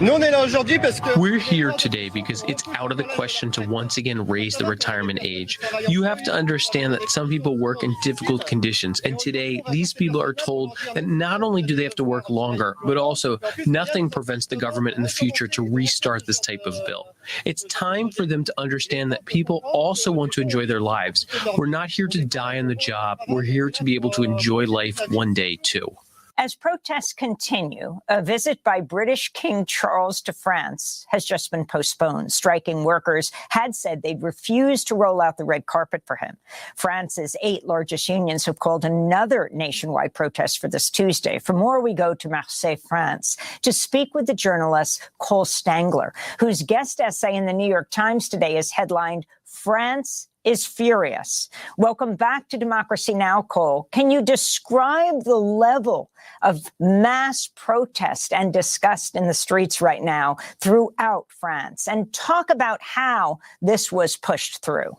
We're here today because it's out of the question to once again raise the retirement age. You have to understand that some people work in difficult conditions, and today these people are told that not only do they have to work longer, but also nothing prevents the government in the future to restart this type of bill. It's time for them to understand that people also want to enjoy their lives. We're not here to die on the job. We're here to be able to enjoy life one day too. As protests continue, a visit by British King Charles to France has just been postponed. Striking workers had said they'd refuse to roll out the red carpet for him. France's 8 largest unions have called another nationwide protest for this Tuesday. For more, we go to Marseille, France, to speak with the journalist Cole Stangler, whose guest essay in the New York Times today is headlined, "France is Furious." Welcome back to Democracy Now!, Cole. Can you describe the level of mass protest and disgust in the streets right now throughout France, and talk about how this was pushed through?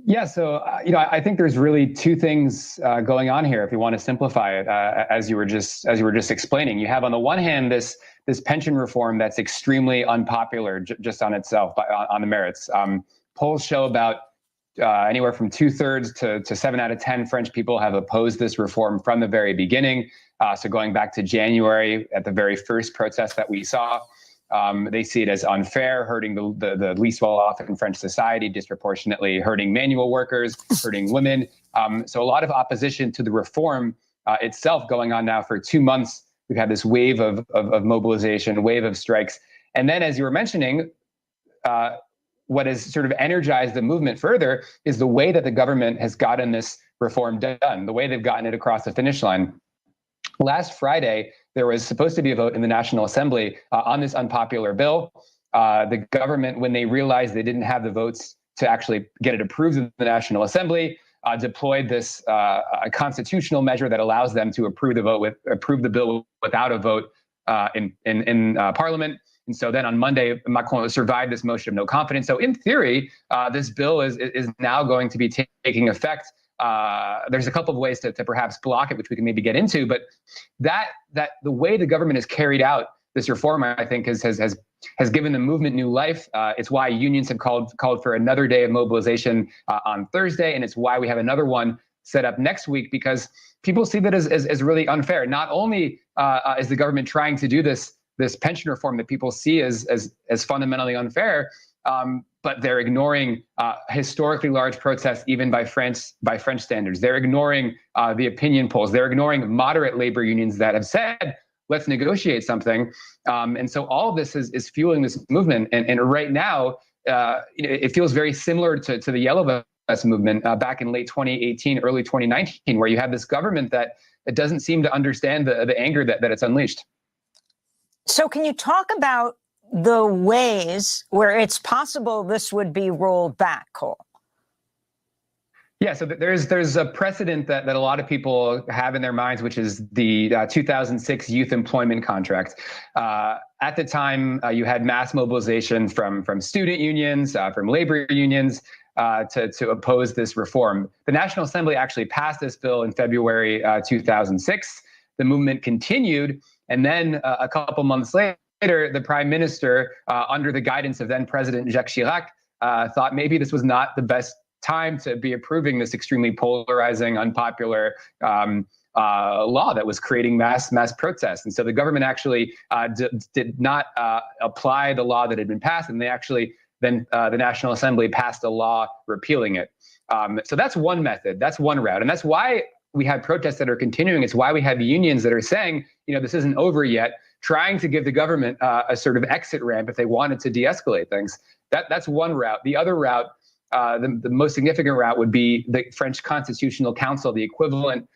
Yeah, so I think there's really 2 things going on here. If you want to simplify it, as you were just explaining, you have on the one hand this pension reform that's extremely unpopular just on itself, on the merits. Polls show about anywhere from 2/3 to 7 out of 10 French people have opposed this reform from the very beginning. So going back to January, at the very first protest that we saw, they see it as unfair, hurting the least well-off in French society, disproportionately hurting manual workers, hurting women. So a lot of opposition to the reform itself going on now for 2 months. We've had this wave of mobilization, a wave of strikes. And then, as you were mentioning, what has sort of energized the movement further is the way that the government has gotten this reform done, the way they've gotten it across the finish line. Last Friday, there was supposed to be a vote in the National Assembly on this unpopular bill. The government, when they realized they didn't have the votes to actually get it approved in the National Assembly, deployed this constitutional measure that allows them to approve the bill without a vote in Parliament. And so then on Monday, Macron survived this motion of no confidence. So in theory, this bill is now going to be taking effect. There's a couple of ways to perhaps block it, which we can maybe get into. But that the way the government has carried out this reform, I think, has given the movement new life. It's why unions have called for another day of mobilization on Thursday, and it's why we have another one set up next week, because people see that as really unfair. Not only is the government trying to do this pension reform that people see as fundamentally unfair, but they're ignoring historically large protests, even by French standards. They're ignoring the opinion polls. They're ignoring moderate labor unions that have said, let's negotiate something. And so all of this is fueling this movement. And right now, it feels very similar to the Yellow Vest movement back in late 2018, early 2019, where you have this government that doesn't seem to understand the anger that it's unleashed. So can you talk about the ways where it's possible this would be rolled back, Cole? Yeah, so there's a precedent that a lot of people have in their minds, which is the 2006 youth employment contract. At the time, you had mass mobilization from student unions, from labor unions, to oppose this reform. The National Assembly actually passed this bill in February 2006. The movement continued. And then a couple months later, the prime minister, under the guidance of then President Jacques Chirac, thought maybe this was not the best time to be approving this extremely polarizing, unpopular law that was creating mass protests. And so the government actually did not apply the law that had been passed, and they actually then the National Assembly passed a law repealing it. So that's one method, that's one route, and that's why we have protests that are continuing. It's why we have unions that are saying, this isn't over yet, trying to give the government a sort of exit ramp if they wanted to de-escalate things. that's one route. The other route, the most significant route, would be the French Constitutional Council, the equivalent,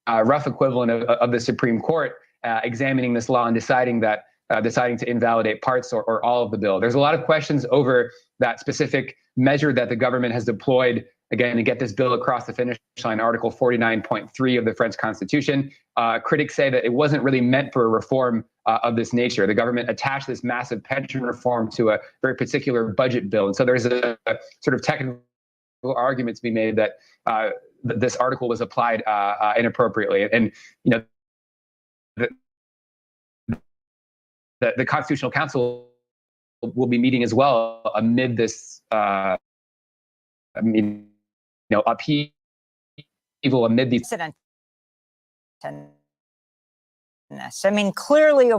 rough equivalent of the Supreme Court, examining this law and deciding to invalidate parts or all of the bill. There's a lot of questions over that specific measure that the government has deployed, again, to get this bill across the finish line, Article 49.3 of the French Constitution. Critics say that it wasn't really meant for a reform of this nature. The government attached this massive pension reform to a very particular budget bill. And so there's a sort of technical argument to be made that this article was applied inappropriately. And, the Constitutional Council will be meeting as well amid this, upheaval, amid these. I mean, clearly